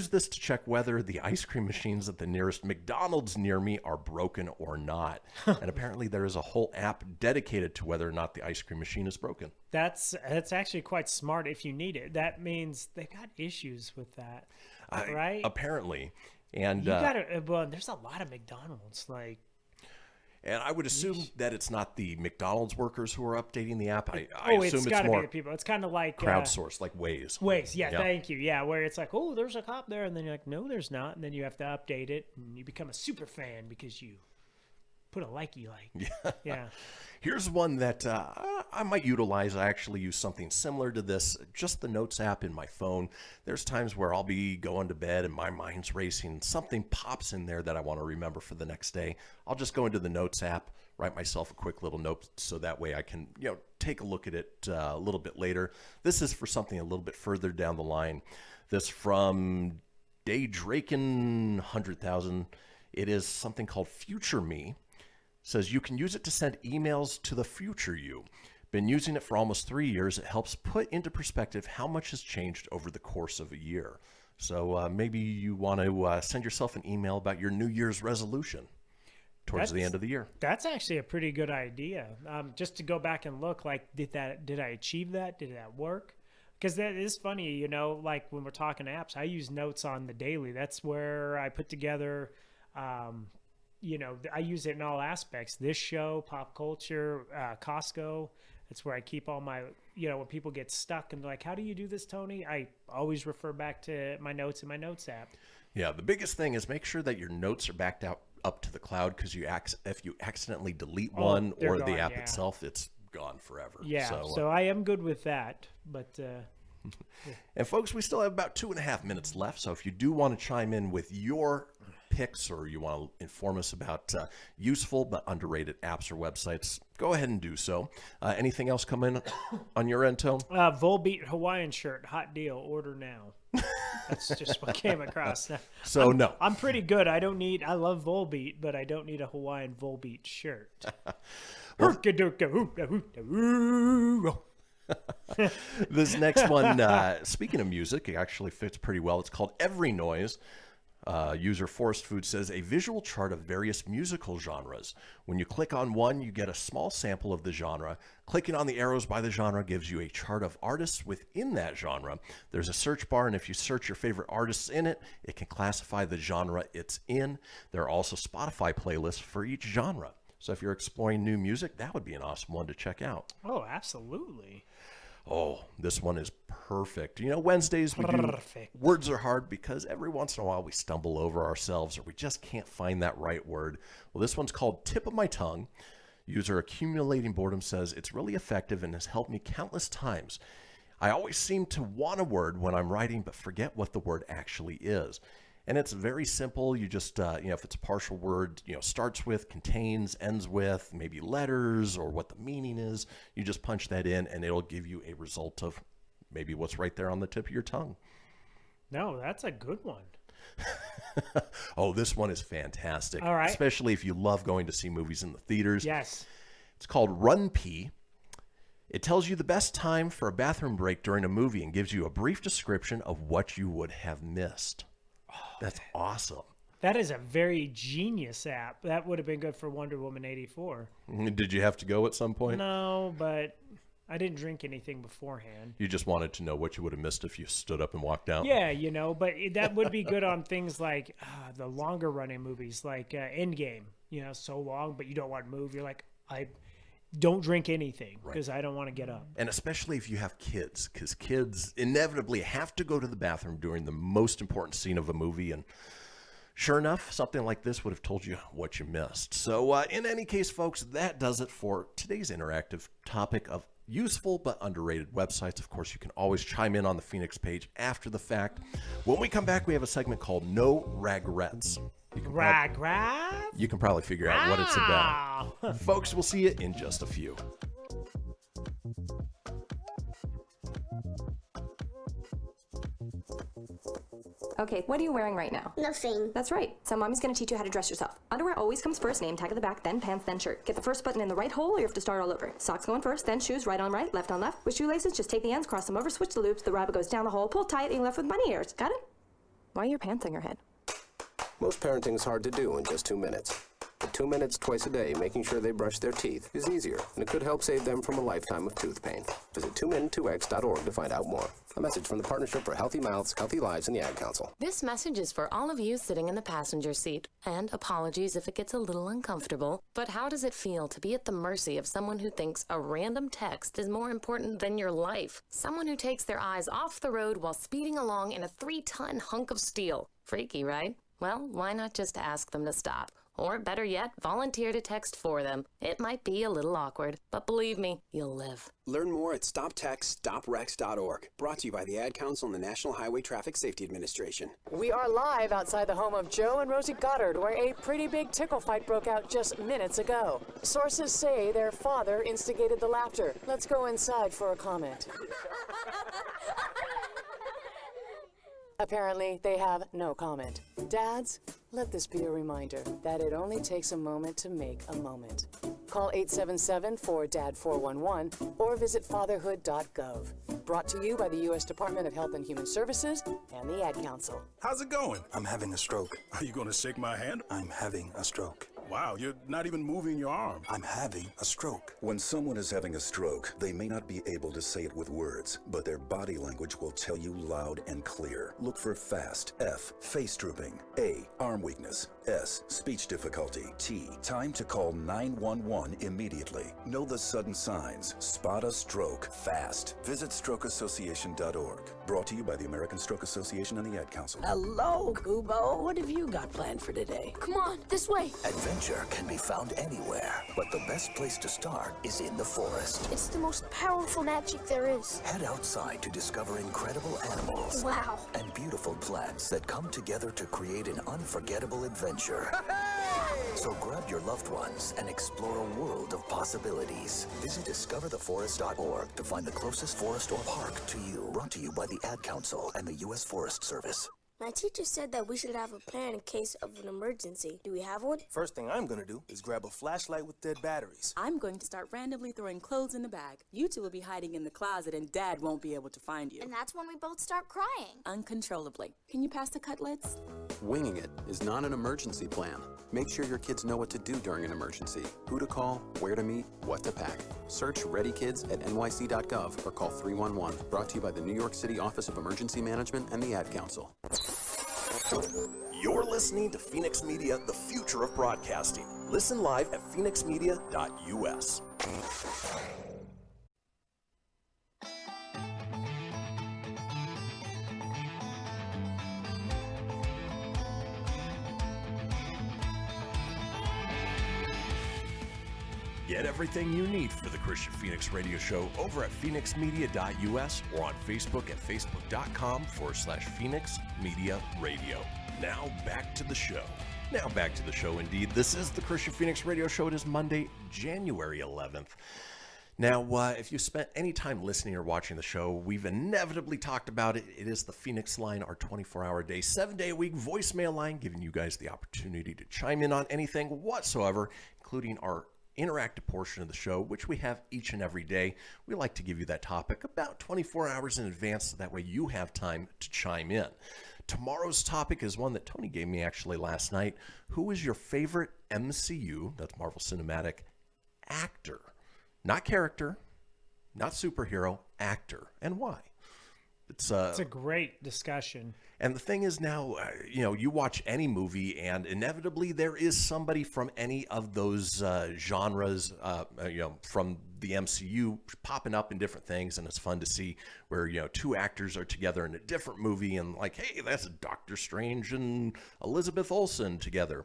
this to check whether the ice cream machines at the nearest McDonald's near me are broken or not. And apparently there is a whole app dedicated to whether or not the ice cream machine is broken. That's actually quite smart if you need it. That means they got issues with that, right? Apparently. And you gotta, well, there's a lot of McDonald's, and I would assume that it's not the McDonald's workers who are updating the app. I assume it's gotta more be the people. It's kind of like crowdsourced, like Waze. Waze, yeah, thank you. Yeah, where it's like, oh, there's a cop there, and then you're like, no, there's not, and then you have to update it, and you become a super fan because you put a likey like. Yeah. Yeah. Here's one that I might utilize. I actually use something similar to this, just the Notes app in my phone. There's times where I'll be going to bed and my mind's racing. Something pops in there that I want to remember for the next day. I'll just go into the Notes app, write myself a quick little note so that way I can, take a look at it a little bit later. This is for something a little bit further down the line. This from Daydraken 100,000. It is something called Future Me. Says you can use it to send emails to the future you. Been using it for almost 3 years. It helps put into perspective how much has changed over the course of a year. So maybe you want to send yourself an email about your New Year's resolution towards the end of the year. That's actually a pretty good idea. Just to go back and look, like, did I achieve that? Did that work? Because that is funny, like when we're talking apps, I use Notes on the daily. That's where I put together, I use it in all aspects. This show, pop culture, Costco. It's where I keep all my, when people get stuck and they're like, how do you do this, Tony? I always refer back to my notes in my Notes app. Yeah, the biggest thing is make sure that your notes are backed up to the cloud, because if you accidentally delete one or the app itself, it's gone forever. Yeah, so I am good with that, but... And folks, we still have about 2.5 minutes left, so if you do want to chime in with your picks or you want to inform us about useful but underrated apps or websites, go ahead and do so. Anything else come in on your end, Tone? Volbeat Hawaiian shirt, hot deal, order now. That's just what came across. So no. I'm pretty good. I love Volbeat, but I don't need a Hawaiian Volbeat shirt. This next one, speaking of music, it actually fits pretty well. It's called Every Noise. User Forest Food says a visual chart of various musical genres. When you click on one, you get a small sample of the genre. Clicking on the arrows by the genre gives you a chart of artists within that genre. There's a search bar, and if you search your favorite artists in it, it can classify the genre it's in. There are also Spotify playlists for each genre. So if you're exploring new music, that would be an awesome one to check out. Oh, absolutely. Oh, this one is perfect. Wednesdays we do Words Are Hard because every once in a while we stumble over ourselves or we just can't find that right word. Well, this one's called Tip of My Tongue. User Accumulating Boredom says it's really effective and has helped me countless times. I always seem to want a word when I'm writing but forget what the word actually is. And it's very simple. You just, if it's a partial word, starts with, contains, ends with, maybe letters or what the meaning is, you just punch that in and it'll give you a result of maybe what's right there on the tip of your tongue. No, that's a good one. Oh, this one is fantastic. All right. Especially if you love going to see movies in the theaters. Yes. It's called Run Pee. It tells you the best time for a bathroom break during a movie and gives you a brief description of what you would have missed. That's awesome. That is a very genius app. That would have been good for Wonder Woman 84. Did you have to go at some point? No, but I didn't drink anything beforehand. You just wanted to know what you would have missed if you stood up and walked out? Yeah, but that would be good on things like the longer running movies, like Endgame. So long, but you don't want to move. You're like, I don't drink anything because I don't want to get up. And especially if you have kids, because kids inevitably have to go to the bathroom during the most important scene of a movie. And sure enough, something like this would have told you what you missed. So in any case, folks, that does it for today's interactive topic of useful but underrated websites. Of course, you can always chime in on the Fenix page after the fact. When we come back, we have a segment called No Ragrets. You can probably figure out what it's about. Folks, we'll see you in just a few. Okay, what are you wearing right now? Nothing. That's right. So mommy's gonna teach you how to dress yourself. Underwear always comes first, name tag at the back, then pants, then shirt. Get the first button in the right hole or you have to start all over. Socks going first, then shoes, right on right, left on left. With shoelaces, just take the ends, cross them over, switch the loops, the rabbit goes down the hole, pull tight, and you're left with bunny ears. Got it? Why are your pants on your head? Most parenting is hard to do in just 2 minutes. But 2 minutes twice a day making sure they brush their teeth is easier, and it could help save them from a lifetime of tooth pain. Visit 2min2x.org to find out more. A message from the Partnership for Healthy Mouths, Healthy Lives, and the Ad Council. This message is for all of you sitting in the passenger seat. And apologies if it gets a little uncomfortable. But how does it feel to be at the mercy of someone who thinks a random text is more important than your life? Someone who takes their eyes off the road while speeding along in a 3-ton hunk of steel. Freaky, right? Well, why not just ask them to stop? Or better yet, volunteer to text for them. It might be a little awkward, but believe me, you'll live. Learn more at stoptextstoprex.org. Brought to you by the Ad Council and the National Highway Traffic Safety Administration. We are live outside the home of Joe and Rosie Goddard, where a pretty big tickle fight broke out just minutes ago. Sources say their father instigated the laughter. Let's go inside for a comment. Apparently, they have no comment. Dads, let this be a reminder that it only takes a moment to make a moment. Call 877-4DAD-411 or visit fatherhood.gov. Brought to you by the U.S. Department of Health and Human Services and the Ad Council. How's it going? I'm having a stroke. Are you going to shake my hand? I'm having a stroke. Wow, you're not even moving your arm. I'm having a stroke. When someone is having a stroke, they may not be able to say it with words, but their body language will tell you loud and clear. Look for FAST. F, face drooping. A, arm weakness. S, speech difficulty. T, time to call 911 immediately. Know the sudden signs. Spot a stroke fast. Visit strokeassociation.org. Brought to you by the American Stroke Association and the Ad Council. Hello, Kubo. What have you got planned for today? Come on, this way. Adventure can be found anywhere, but the best place to start is in the forest. It's the most powerful magic there is. Head outside to discover incredible animals. Wow. And beautiful plants that come together to create an unforgettable adventure. So grab your loved ones and explore a world of possibilities. Visit discovertheforest.org to find the closest forest or park to you. Brought to you by the Ad Council and the U.S. Forest Service. My teacher said that we should have a plan in case of an emergency. Do we have one? First thing I'm gonna do is grab a flashlight with dead batteries. I'm going to start randomly throwing clothes in the bag. You two will be hiding in the closet and Dad won't be able to find you. And that's when we both start crying. Uncontrollably. Can you pass the cutlets? Winging it is not an emergency plan. Make sure your kids know what to do during an emergency, who to call, where to meet, what to pack. Search Ready Kids at nyc.gov or call 311. Brought to you by the New York City Office of Emergency Management and the Ad Council. You're listening to Fenix Media, the future of broadcasting. Listen live at phoenixmedia.us. Get everything you need for the Kristian Fenix Radio Show over at phoenixmedia.us or on Facebook at facebook.com/Fenix Media Radio. Now back to the show. Indeed. This is the Kristian Fenix Radio Show. It is Monday, January 11th. Now, if you spent any time listening or watching the show, we've inevitably talked about it. It is the Fenix Line, our 24-hour-a-day, 7-day-a-week voicemail line, giving you guys the opportunity to chime in on anything whatsoever, including our interactive portion of the show, which we have each and every day. We like to give you that topic about 24 hours in advance, so that way you have time to chime in. Tomorrow's topic is one that Tony gave me actually last night. Who is your favorite MCU, that's Marvel Cinematic, actor? Not character, not superhero, actor, and why? It's a great discussion. And the thing is now, you watch any movie and inevitably there is somebody from any of those genres, from the MCU popping up in different things. And it's fun to see where, two actors are together in a different movie and like, hey, that's Doctor Strange and Elizabeth Olsen together.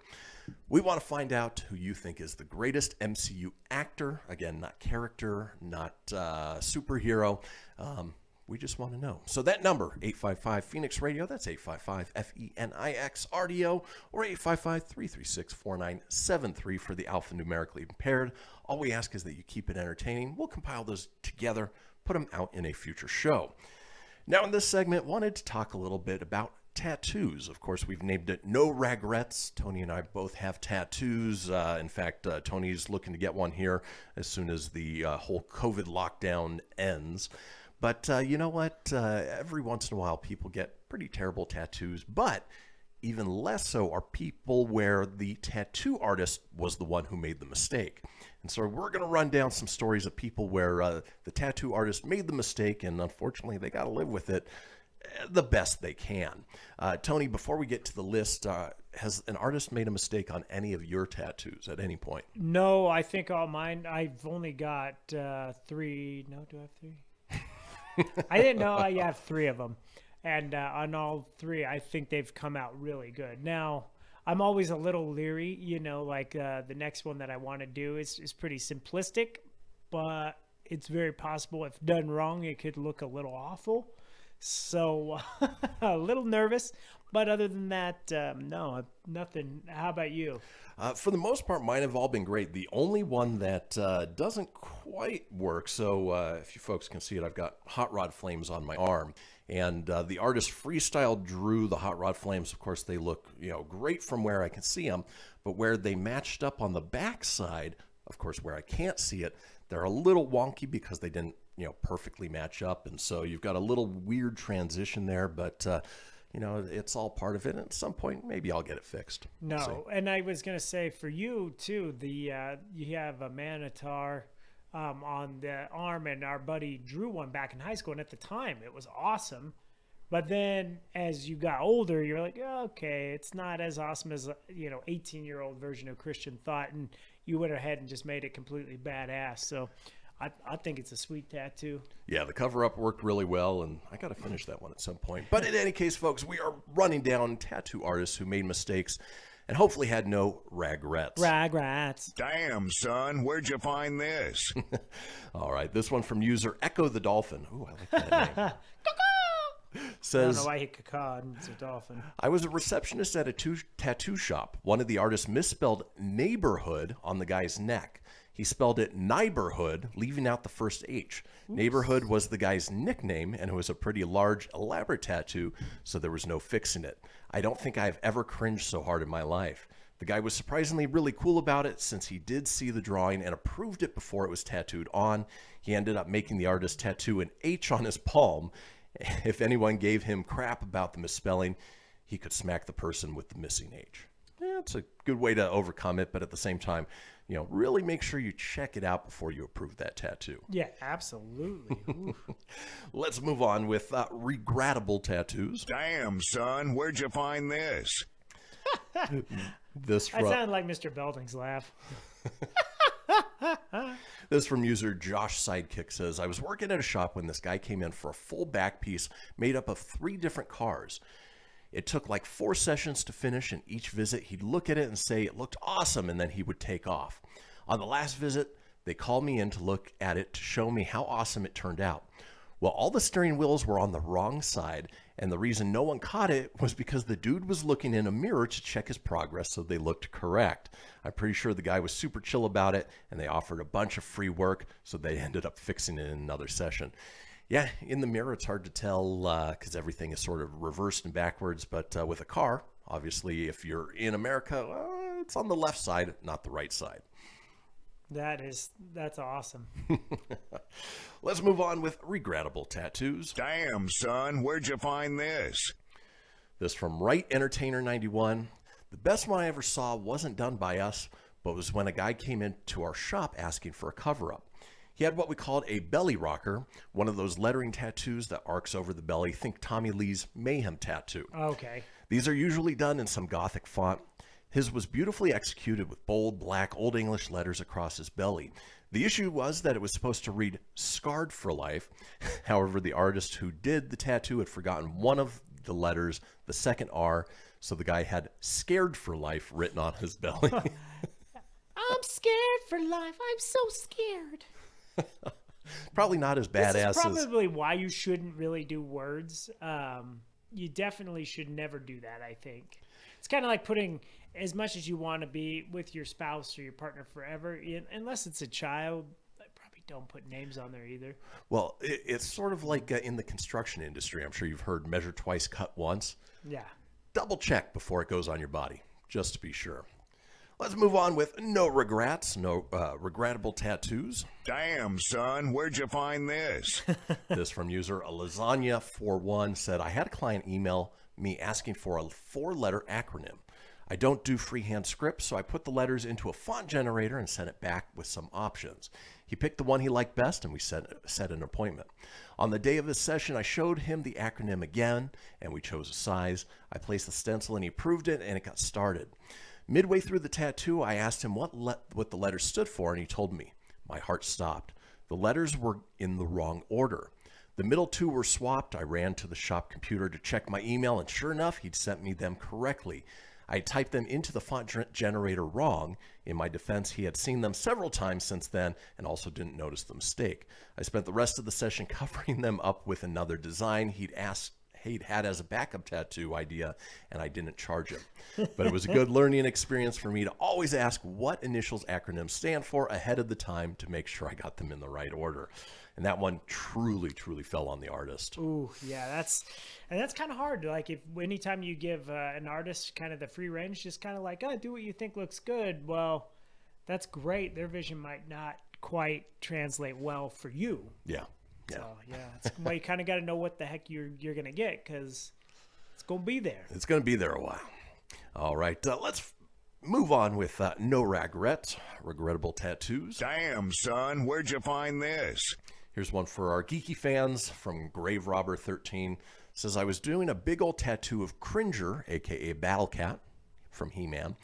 We want to find out who you think is the greatest MCU actor. Again, not character, not superhero. We just want to know. So that number, 855-PHOENIX-RADIO, that's 855-FENIX-RDO, or 855-336-4973 for the alphanumerically impaired. All we ask is that you keep it entertaining. We'll compile those together, put them out in a future show. Now in this segment, wanted to talk a little bit about tattoos. Of course, we've named it No Ragrets. Tony and I both have tattoos. In fact, Tony's looking to get one here as soon as the whole COVID lockdown ends. But you know what? Every once in a while, people get pretty terrible tattoos. But even less so are people where the tattoo artist was the one who made the mistake. And so we're going to run down some stories of people where the tattoo artist made the mistake, and unfortunately, they got to live with it the best they can. Tony, before we get to the list, has an artist made a mistake on any of your tattoos at any point? No, I think all mine, I've only got 3. No, do I have 3? I didn't know I have 3 of them. And on all 3, I think they've come out really good. Now, I'm always a little leery, like the next one that I want to do is pretty simplistic, but it's very possible if done wrong, it could look a little awful. So a little nervous, but other than that, no, nothing. How about you? For the most part, mine have all been great. The only one that doesn't quite work, so if you folks can see it, I've got hot rod flames on my arm. And the artist freestyle drew the hot rod flames. Of course, they look great from where I can see them, but where they matched up on the back side, of course, where I can't see it, they're a little wonky because they didn't perfectly match up. And so you've got a little weird transition there, but it's all part of it. And at some point, maybe I'll get it fixed. No, and I was going to say for you too, you have a Manitar on the arm, and our buddy drew one back in high school, and at the time it was awesome. But then as you got older, you're like, oh, okay, it's not as awesome as 18-year-old version of Kristian thought, and you went ahead and just made it completely badass. So I think it's a sweet tattoo. Yeah, the cover-up worked really well, and I got to finish that one at some point. But in any case, folks, we are running down tattoo artists who made mistakes and hopefully had no ragrets. Ragrets. Damn, son, where'd you find this? All right, this one from user Echo the Dolphin. Ooh, I like that name. Says, I don't know why he cacawed. It's a dolphin. I was a receptionist at a tattoo shop. One of the artists misspelled neighborhood on the guy's neck. He spelled it neighborhood, leaving out the first H. Oops. Neighborhood was the guy's nickname, and it was a pretty large, elaborate tattoo, so there was no fixing it. I don't think I've ever cringed so hard in my life. The guy was surprisingly really cool about it, since he did see the drawing and approved it before it was tattooed on. He ended up making the artist tattoo an H on his palm. If anyone gave him crap about the misspelling, he could smack the person with the missing H. Yeah, it's a good way to overcome it, but at the same time, really make sure you check it out before you approve that tattoo. Yeah, absolutely. Let's move on with regrettable tattoos. Damn, son, where'd you find this? This I sound like Mr. Belding's laugh. This from user Josh Sidekick says, I was working at a shop when this guy came in for a full back piece made up of 3 different cars. It took like 4 sessions to finish, and each visit he'd look at it and say it looked awesome, and then he would take off. On the last visit, they called me in to look at it to show me how awesome it turned out. Well, all the steering wheels were on the wrong side, and the reason no one caught it was because the dude was looking in a mirror to check his progress so they looked correct. I'm pretty sure the guy was super chill about it, and they offered a bunch of free work, so they ended up fixing it in another session. Yeah, in the mirror, it's hard to tell because everything is sort of reversed and backwards. But with a car, obviously, if you're in America, it's on the left side, not the right side. That's awesome. Let's move on with regrettable tattoos. Damn, son, where'd you find this? This from Right Entertainer 91. The best one I ever saw wasn't done by us, but was when a guy came into our shop asking for a cover-up. He had what we called a belly rocker, one of those lettering tattoos that arcs over the belly. Think Tommy Lee's Mayhem tattoo. Okay. These are usually done in some Gothic font. His was beautifully executed with bold, black, Old English letters across his belly. The issue was that it was supposed to read "Scarred for Life." However, the artist who did the tattoo had forgotten one of the letters, the second R, so the guy had "Scared for Life" written on his belly. I'm scared for life. I'm so scared. Probably not as badass This is probably why you shouldn't really do words. You definitely should never do that, I think. It's kind of like putting as much as you want to be with your spouse or your partner forever, unless it's a child. I probably don't put names on there either. Well, it's sort of like in the construction industry. I'm sure you've heard measure twice, cut once. Yeah. Double check before it goes on your body, just to be sure. Let's move on with no regrets, no regrettable tattoos. Damn, son, where'd you find this? This from user Lasagna41 said, I had a client email me asking for a 4-letter acronym. I don't do freehand scripts, so I put the letters into a font generator and sent it back with some options. He picked the one he liked best, and we set an appointment. On the day of his session, I showed him the acronym again, and we chose a size. I placed the stencil, and he approved it, and it got started. Midway through the tattoo, I asked him what the letters stood for, and he told me. My heart stopped. The letters were in the wrong order. The middle 2 were swapped. I ran to the shop computer to check my email, and sure enough, he'd sent me them correctly. I typed them into the font generator wrong. In my defense, he had seen them several times since then and also didn't notice the mistake. I spent the rest of the session covering them up with another design he'd had as a backup tattoo idea, and I didn't charge him. But it was a good learning experience for me to always ask what initials acronyms stand for ahead of the time to make sure I got them in the right order. And that one truly fell on the artist. Ooh, yeah, that's kind of hard. Like, if anytime you give an artist kind of the free range, just kind of like, oh, do what you think looks good. Well, that's great. Their vision might not quite translate well for you. Yeah. So, yeah, it's why you kind of got to know what the heck you're going to get, because it's going to be there. It's going to be there a while. All right, let's move on with No Ragrets, regrettable tattoos. Damn, son, where'd you find this? Here's one for our geeky fans from Grave Robber 13. Says, I was doing a big old tattoo of Cringer, a.k.a. Battle Cat from He-Man,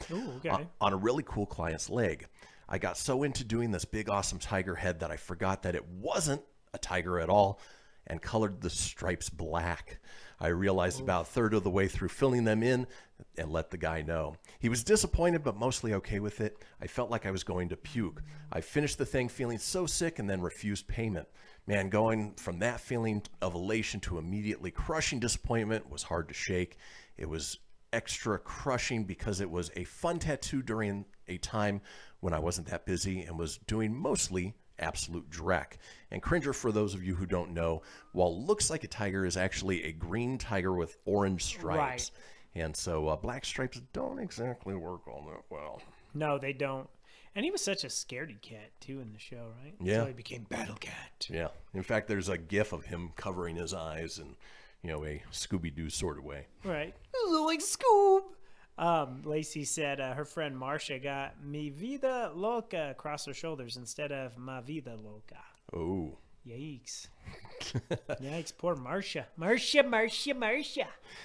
on a really cool client's leg. I got so into doing this big, awesome tiger head that I forgot that it wasn't a tiger at all and colored the stripes black. I realized about a third of the way through filling them in and let the guy know. He was disappointed, but mostly okay with it. I felt like I was going to puke. I finished the thing feeling so sick and then refused payment. Man, going from that feeling of elation to immediately crushing disappointment was hard to shake. It was extra crushing because it was a fun tattoo during a time when I wasn't that busy and was doing mostly absolute dreck. And Cringer, for those of you who don't know, while looks like a tiger, is actually a green tiger with orange stripes. Right. And so black stripes don't exactly work all that well. No, they don't. And he was such a scaredy cat, too, in the show, right? Yeah. Until he became Battle Cat. Yeah. In fact, there's a gif of him covering his eyes in, a Scooby-Doo sort of way. Right. Like Scoob. Lacey said her friend Marcia got Mi Vida Loca across her shoulders instead of Ma Vida Loca. Oh. Yikes. Yikes, poor Marcia. Marcia.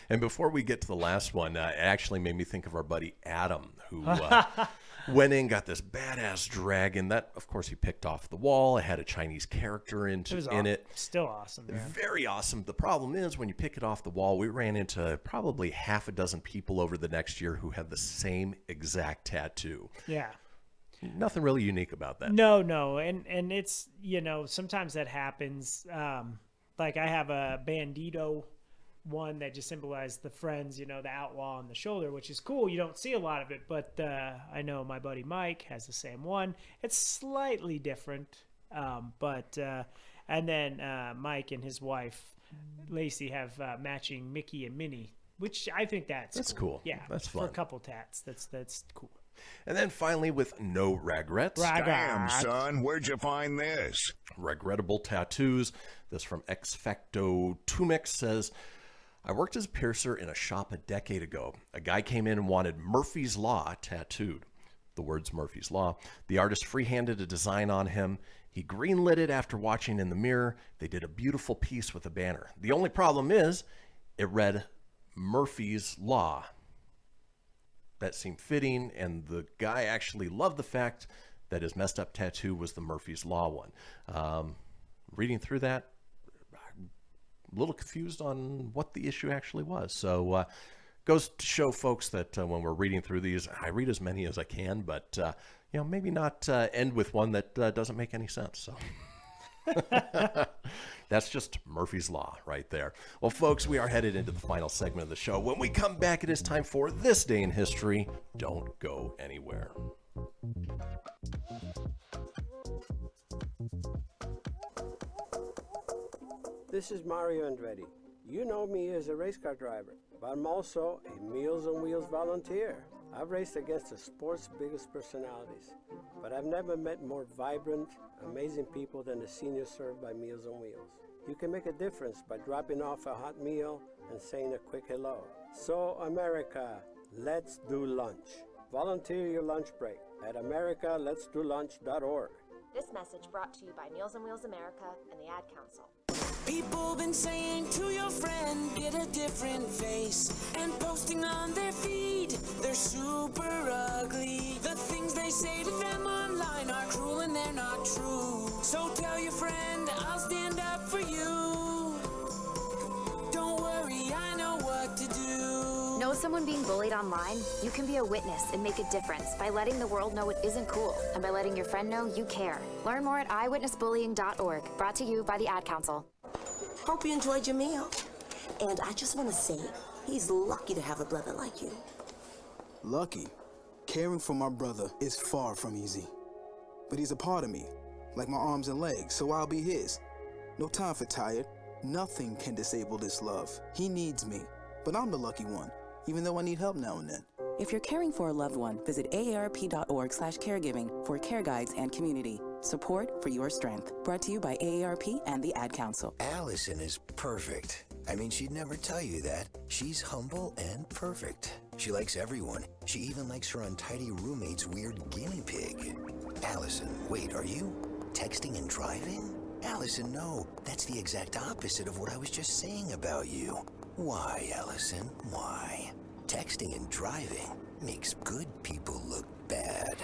And before we get to the last one, it actually made me think of our buddy Adam, who went in, got this badass dragon that, of course, he picked off the wall. It had a Chinese character in it. Still awesome, man. Very awesome. The problem is, when you pick it off the wall, we ran into probably half a dozen people over the next year who had the same exact tattoo. Yeah. Nothing really unique about that. No. And it's, sometimes that happens. Like, I have a Bandito one that just symbolized the friends, the outlaw on the shoulder, which is cool. You don't see a lot of it, but I know my buddy Mike has the same one. It's slightly different, and then Mike and his wife Lacey have matching Mickey and Minnie, which I think that's cool. Yeah, that's fun. For a couple tats, that's cool. And then finally, with No Ragrets. Damn, son, where'd you find this? Regrettable tattoos. This from Ex Facto Tumix says, I worked as a piercer in a shop a decade ago. A guy came in and wanted Murphy's Law tattooed. The words Murphy's Law. The artist freehanded a design on him. He greenlit it after watching in the mirror. They did a beautiful piece with a banner. The only problem is, it read Murphy's Law. That seemed fitting, and the guy actually loved the fact that his messed up tattoo was the Murphy's Law one. Reading through that, I'm a little confused on what the issue actually was. So goes to show folks that when we're reading through these, I read as many as I can, but maybe not end with one that doesn't make any sense. So that's just Murphy's Law right there. Well, folks, we are headed into the final segment of the show. When we come back, it is time for This Day in History. Don't go anywhere. This is Mario Andretti. You know me as a race car driver, but I'm also a Meals on Wheels volunteer. I've raced against the sport's biggest personalities, but I've never met more vibrant, amazing people than the seniors served by Meals on Wheels. You can make a difference by dropping off a hot meal and saying a quick hello. So, America, let's do lunch. Volunteer your lunch break at americaletsdolunch.org. This message brought to you by Meals on Wheels America and the Ad Council. People been saying to your friend, get a different face, and posting on their feed, they're super ugly. The things they say to them online are cruel and they're not true. So tell your friend, I'll stand up for you. Don't worry, I know what to do. No someone being bullied online? You can be a witness and make a difference by letting the world know it isn't cool and by letting your friend know you care. Learn more at eyewitnessbullying.org. Brought to you by the Ad Council. Hope you enjoyed your meal. And I just want to say, he's lucky to have a brother like you. Lucky? Caring for my brother is far from easy. But he's a part of me, like my arms and legs, so I'll be his. No time for tired. Nothing can disable this love. He needs me, but I'm the lucky one, even though I need help now and then. If you're caring for a loved one, visit aarp.org/caregiving for care guides and community. Support for your strength. Brought to you by AARP and the Ad Council. Allison is perfect. I mean, she'd never tell you that. She's humble and perfect. She likes everyone. She even likes her untidy roommate's weird guinea pig. Allison, wait, are you texting and driving? Allison, no. That's the exact opposite of what I was just saying about you. Why, Allison? Why? Texting and driving makes good people look bad.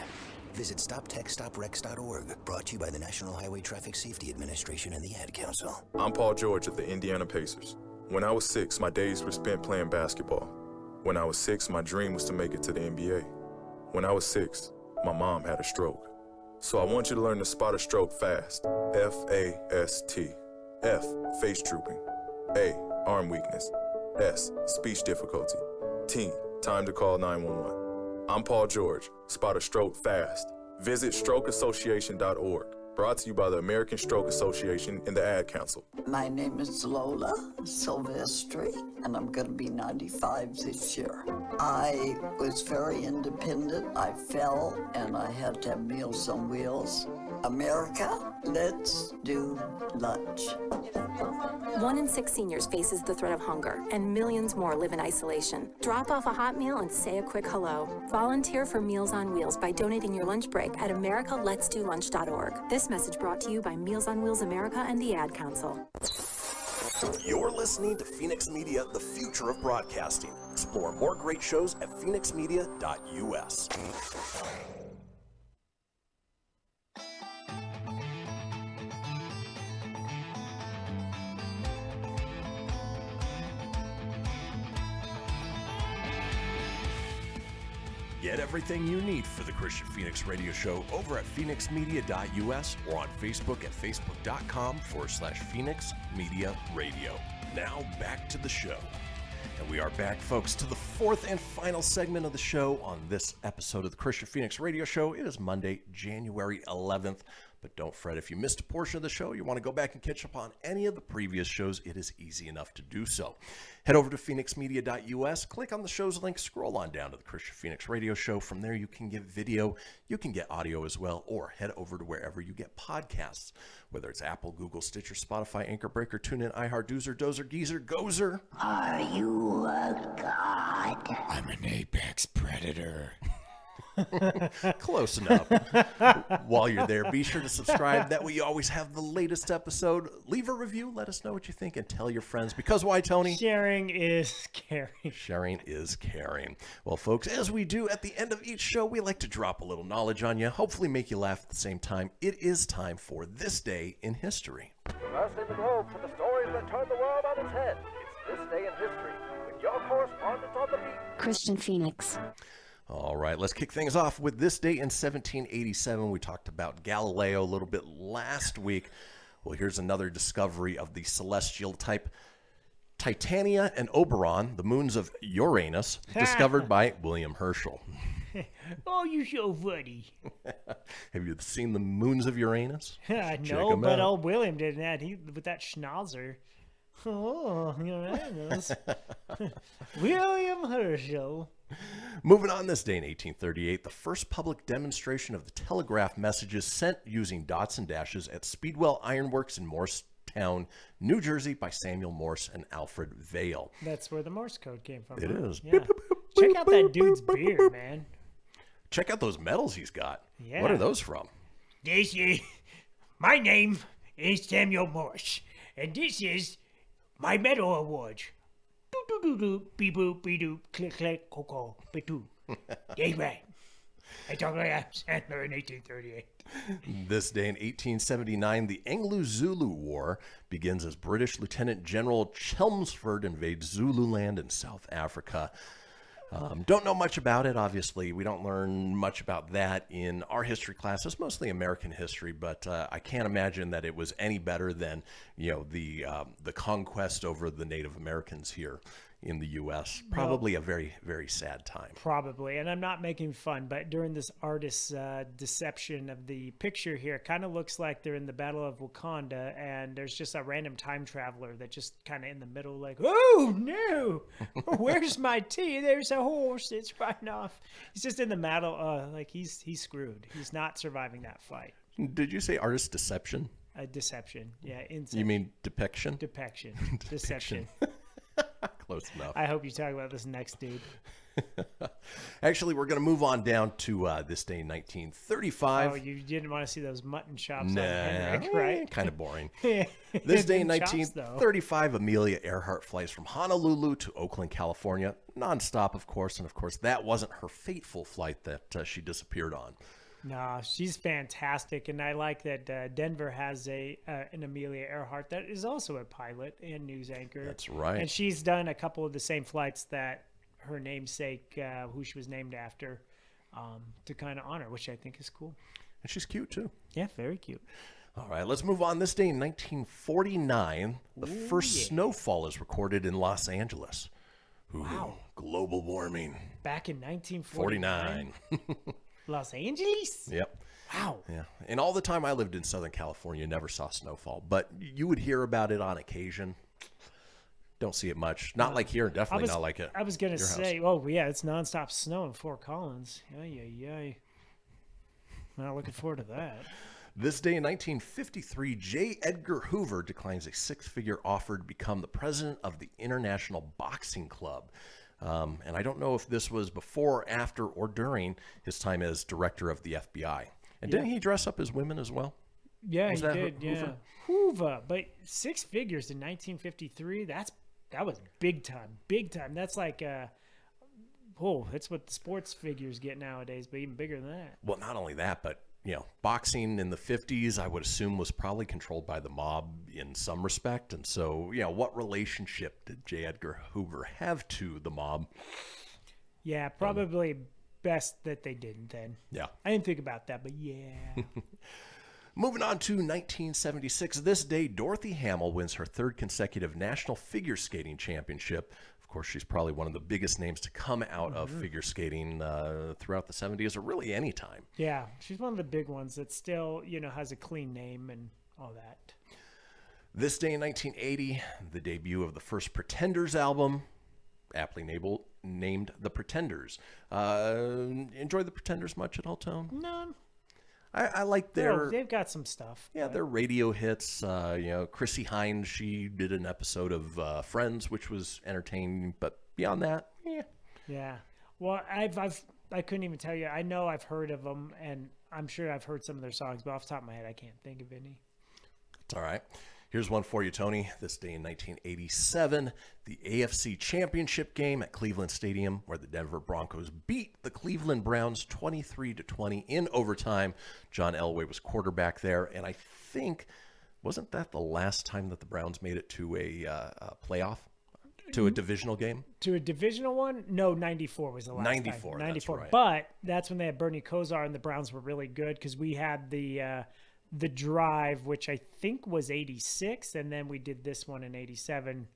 Visit StopTextStopWrecks.org. Brought to you by the National Highway Traffic Safety Administration and the Ad Council. I'm Paul George of the Indiana Pacers. When I was 6, my days were spent playing basketball. When I was 6, my dream was to make it to the NBA. When I was 6, my mom had a stroke. So I want you to learn to spot a stroke fast. F-A-S-T. F, face drooping. A, arm weakness. S, speech difficulty. T, time to call 911. I'm Paul George. Spot a stroke fast. Visit strokeassociation.org. Brought to you by the American Stroke Association and the Ad Council. My name is Lola Silvestri, and I'm going to be 95 this year. I was very independent. I fell, and I had to have Meals on Wheels. America, let's do lunch. 1 in 6 seniors faces the threat of hunger, and millions more live in isolation. Drop off a hot meal and say a quick hello. Volunteer for Meals on Wheels by donating your lunch break at americaletsdolunch.org. This message brought to you by Meals on Wheels America and the Ad Council. You're listening to Fenix Media, the future of broadcasting. Explore more great shows at phoenixmedia.us. Get everything you need for the Kristian Fenix radio show over at phoenixmedia.us or on Facebook at facebook.com/Fenix Media Radio. Now back to the show. And we are back, folks, to the fourth and final segment of the show on this episode of the Kristian Fenix radio show. It is Monday, January 11th. But don't fret, if you missed a portion of the show, you want to go back and catch up on any of the previous shows, it is easy enough to do so. Head over to phoenixmedia.us, click on the show's link, scroll on down to the Kristian Fenix radio show. From there, you can get video, you can get audio as well, or head over to wherever you get podcasts, whether it's Apple, Google, Stitcher, Spotify, Anchor Breaker, TuneIn, iHeart, Doozer, Dozer, Geezer, Gozer. Are you a god? I'm an apex predator. Close enough. While you're there, be sure to subscribe. That way you always have the latest episode. Leave a review. Let us know what you think and tell your friends. Because why, Tony? Sharing is caring. Sharing is caring. Well, folks, as we do at the end of each show, we like to drop a little knowledge on you, hopefully make you laugh at the same time. It is time for This Day in History. Reversing the globe for the stories that turn the world on its head. It's This Day in History with your correspondent on the beat, Kristian Fenix. All right, let's kick things off with this day in 1787. We talked about Galileo a little bit last week. Well, here's another discovery of the celestial type Titania and Oberon, the moons of Uranus, discovered by William Herschel. Oh, you're so funny. Have you seen the moons of Uranus? No, but old William did that. He with that schnauzer. Oh, Uranus. William Herschel. Moving on, this day in 1838, the first public demonstration of the telegraph messages sent using dots and dashes at Speedwell Ironworks in Morristown, New Jersey by Samuel Morse and Alfred Vail. That's where the Morse code came from. It is. Yeah. Check out that dude's beard, man. Check out those medals he's got. Yeah. What are those from? This is... My name is Samuel Morse, and this is my medal awards. Do-do-do-do, beep-boop, beep-doop, click-click, coco, be-doo. That's right. I talked like Adam Sandler in 1838. This day in 1879, the Anglo-Zulu War begins as British Lieutenant General Chelmsford invades Zululand in South Africa. Don't know much about it, obviously. We don't learn much about that in our history classes, mostly American history, but I can't imagine that it was any better than, the conquest over the Native Americans here in the U.S. Probably a very, very sad time. Probably, and I'm not making fun, but during this artist's deception of the picture here, it kind of looks like they're in the Battle of Wakanda, and there's just a random time traveler that just kind of in the middle, like, oh no, where's my tea? There's a horse. It's riding off. He's just in the middle, like he's screwed. He's not surviving that fight. Did you say artist deception? Deception, yeah. Inception. You mean depiction? Depiction. Deception. Close enough. I hope you talk about this next, dude. Actually, we're going to move on down to this day in 1935. Oh, you didn't want to see those mutton chops on Henrik, right? Kind of boring. This day in 1935, Amelia Earhart flies from Honolulu to Oakland, California, nonstop, of course. And, of course, that wasn't her fateful flight that she disappeared on. No, she's fantastic, and I like that Denver has an Amelia Earhart that is also a pilot and news anchor. That's right. And she's done a couple of the same flights that her namesake, who she was named after, to kind of honor, which I think is cool. And she's cute, too. Yeah, very cute. All right, let's move on. This day in 1949, the first snowfall is recorded in Los Angeles. Ooh, wow. Global warming. Back in 1949. Los Angeles? Yep. Wow. Yeah. And all the time I lived in Southern California, never saw snowfall, but you would hear about it on occasion. Don't see it much. Not like here, definitely not like it. I was going to say, oh, yeah, it's nonstop snow in Fort Collins. Yay. Not looking forward to that. This day in 1953, J. Edgar Hoover declines a six-figure offer to become the president of the International Boxing Club. And I don't know if this was before, after, or during his time as director of the FBI. And didn't he dress up as women as well? Yeah, he did. Yeah, Hoover. But six figures in 1953. That was big time. Big time. That's like that's what the sports figures get nowadays, but even bigger than that. Well, not only that, but boxing in the 50s, I would assume, was probably controlled by the mob in some respect. And so, what relationship did J. Edgar Hoover have to the mob? Yeah, probably best that they didn't then. Yeah. I didn't think about that, but yeah. Moving on to 1976, this day, Dorothy Hamill wins her third consecutive National Figure Skating Championship. Of course, she's probably one of the biggest names to come out of figure skating throughout the 70s, or really any time. Yeah, she's one of the big ones that still, has a clean name and all that. This day in 1980, the debut of the first Pretenders album, aptly named The Pretenders. Enjoy The Pretenders much at all, Tone? None. I like their... they've got some stuff. Yeah, their radio hits. Chrissy Hines, she did an episode of Friends, which was entertaining. But beyond that, yeah. Yeah. Well, I couldn't even tell you. I know I've heard of them, and I'm sure I've heard some of their songs, but off the top of my head, I can't think of any. It's all right. Here's one for you, Tony. This day in 1987, the AFC Championship game at Cleveland Stadium, where the Denver Broncos beat the Cleveland Browns 23-20 in overtime. John Elway was quarterback there, and I think, wasn't that the last time that the Browns made it to a playoff? To a divisional game? To a divisional one? No, 94 was the last 94, time. 94. That's right. But that's when they had Bernie Kosar, and the Browns were really good because we had the drive, which I think was 86, and then we did this one in 87.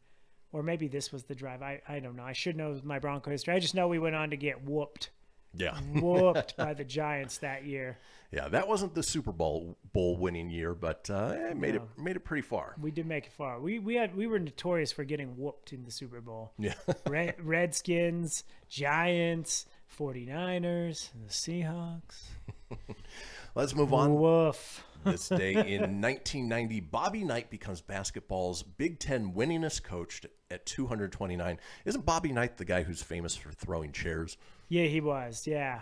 Or maybe this was the drive. I don't know. I should know my Bronco history. I just know we went on to get whooped. Yeah. Whooped by the Giants that year. Yeah, that wasn't the Super Bowl winning year, but it made it pretty far. We did make it far. We were notorious for getting whooped in the Super Bowl. Yeah. Redskins, Giants, 49ers, and the Seahawks. Let's move on. Woof. This day in 1990, Bobby Knight becomes basketball's Big Ten winningest coach at 229. Isn't Bobby Knight the guy who's famous for throwing chairs? Yeah, he was. Yeah.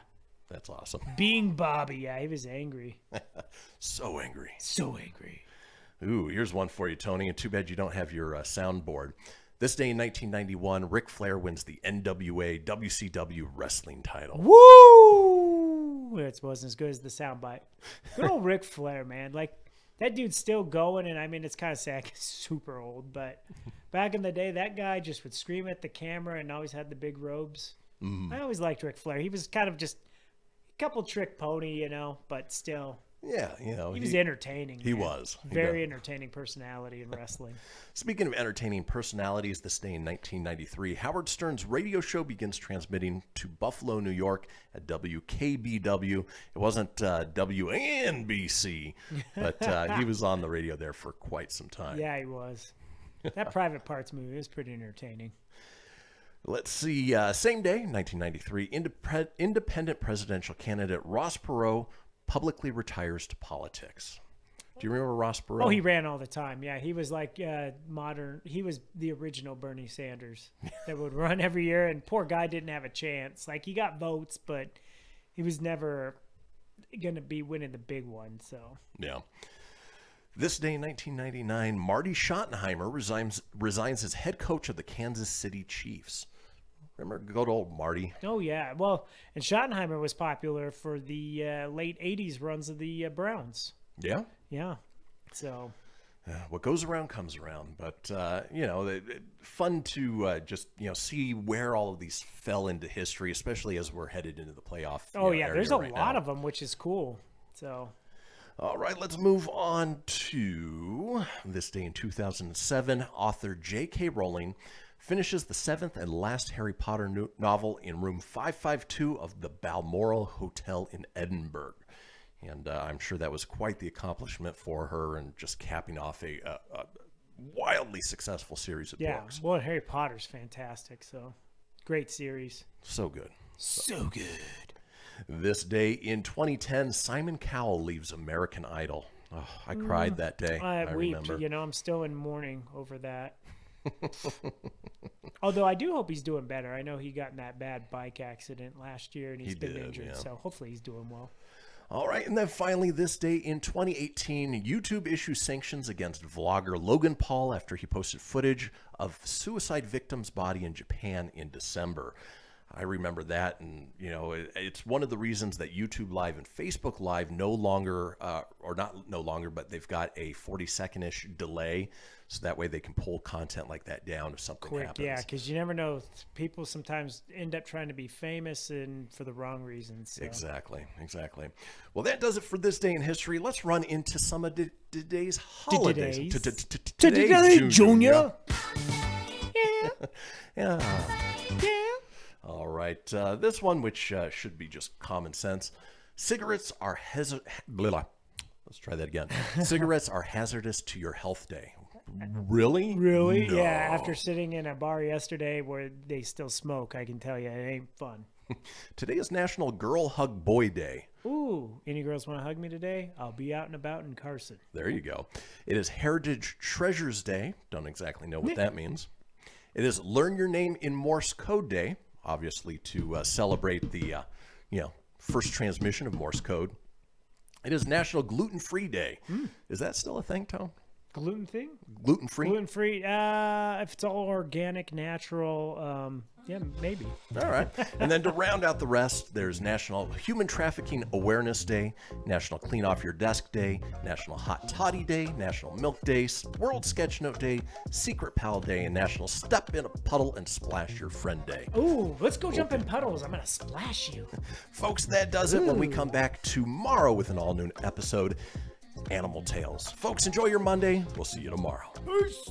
That's awesome. Being Bobby, yeah, he was angry. So angry. So angry. Ooh, here's one for you, Tony. And too bad you don't have your soundboard. This day in 1991, Ric Flair wins the NWA WCW wrestling title. Woo! It wasn't as good as the soundbite. Good old Ric Flair, man. Like, that dude's still going, and I mean, it's kind of sad 'cause he's super old, but back in the day, that guy just would scream at the camera and always had the big robes. I always liked Ric Flair. He was kind of just a couple trick pony, but still. Yeah, he was entertaining. He was. Very entertaining personality in wrestling. Speaking of entertaining personalities, this day in 1993, Howard Stern's radio show begins transmitting to Buffalo, New York at WKBW. It wasn't WNBC, but he was on the radio there for quite some time. Yeah, he was. That Private Parts movie was pretty entertaining. Let's see. Same day, 1993, independent presidential candidate Ross Perot publicly retires to politics. Do you remember Ross Perot? Oh, he ran all the time. Yeah, he was like modern. He was the original Bernie Sanders that would run every year, and poor guy didn't have a chance. Like, he got votes, but he was never going to be winning the big one. So yeah. This day in 1999, Marty Schottenheimer resigns as head coach of the Kansas City Chiefs. Remember good old Marty? Oh, yeah. Well, and Schottenheimer was popular for the late 80s runs of the Browns. Yeah? Yeah. So what goes around comes around. But, fun to just, see where all of these fell into history, especially as we're headed into the playoff. Oh, yeah. There's a lot of them, which is cool. So... All right, let's move on to this day in 2007. Author J.K. Rowling finishes the 7th and last Harry Potter novel in room 552 of the Balmoral Hotel in Edinburgh. And I'm sure that was quite the accomplishment for her, and just capping off a wildly successful series of books. Yeah, well, Harry Potter's fantastic, so great series. So good. So good. This day in 2010, Simon Cowell leaves American Idol. Oh, I cried that day. I remember. I'm still in mourning over that. Although I do hope he's doing better. I know he got in that bad bike accident last year, and he's been injured, so hopefully he's doing well. All right, and then finally this day in 2018, YouTube issues sanctions against vlogger Logan Paul after he posted footage of suicide victim's body in Japan in December. I remember that, and, it's one of the reasons that YouTube Live and Facebook Live no longer, or not no longer, but they've got a 40-second-ish delay, so that way they can pull content like that down if something happens. Yeah, because you never know. People sometimes end up trying to be famous and for the wrong reasons. So. Exactly. Well, that does it for this day in history. Let's run into some of today's holidays. Today, Junior. Yeah. All right, this one, which should be just common sense. Cigarettes are Let's try that again. Cigarettes are hazardous to your health day. Really? Really? No. Yeah, after sitting in a bar yesterday where they still smoke, I can tell you it ain't fun. Today is National Girl Hug Boy Day. Ooh, any girls want to hug me today? I'll be out and about in Carson. There you go. It is Heritage Treasures Day. Don't exactly know what that means. It is Learn Your Name in Morse Code Day. Obviously, to celebrate the, first transmission of Morse code. It is National Gluten-Free Day. Is that still a thing, Tone? Gluten-free? Gluten-free? Gluten-free. If it's all organic, natural, yeah, maybe. All right. And then to round out the rest, there's National Human Trafficking Awareness Day, National Clean Off Your Desk Day, National Hot Toddy Day, National Milk Day, World Sketch Note Day, Secret Pal Day, and National Step in a Puddle and Splash Your Friend Day. Ooh, let's go jump in puddles. I'm going to splash you. Folks, that does it. When we come back tomorrow with an all-new episode, Animal Tales. Folks, enjoy your Monday. We'll see you tomorrow. Peace.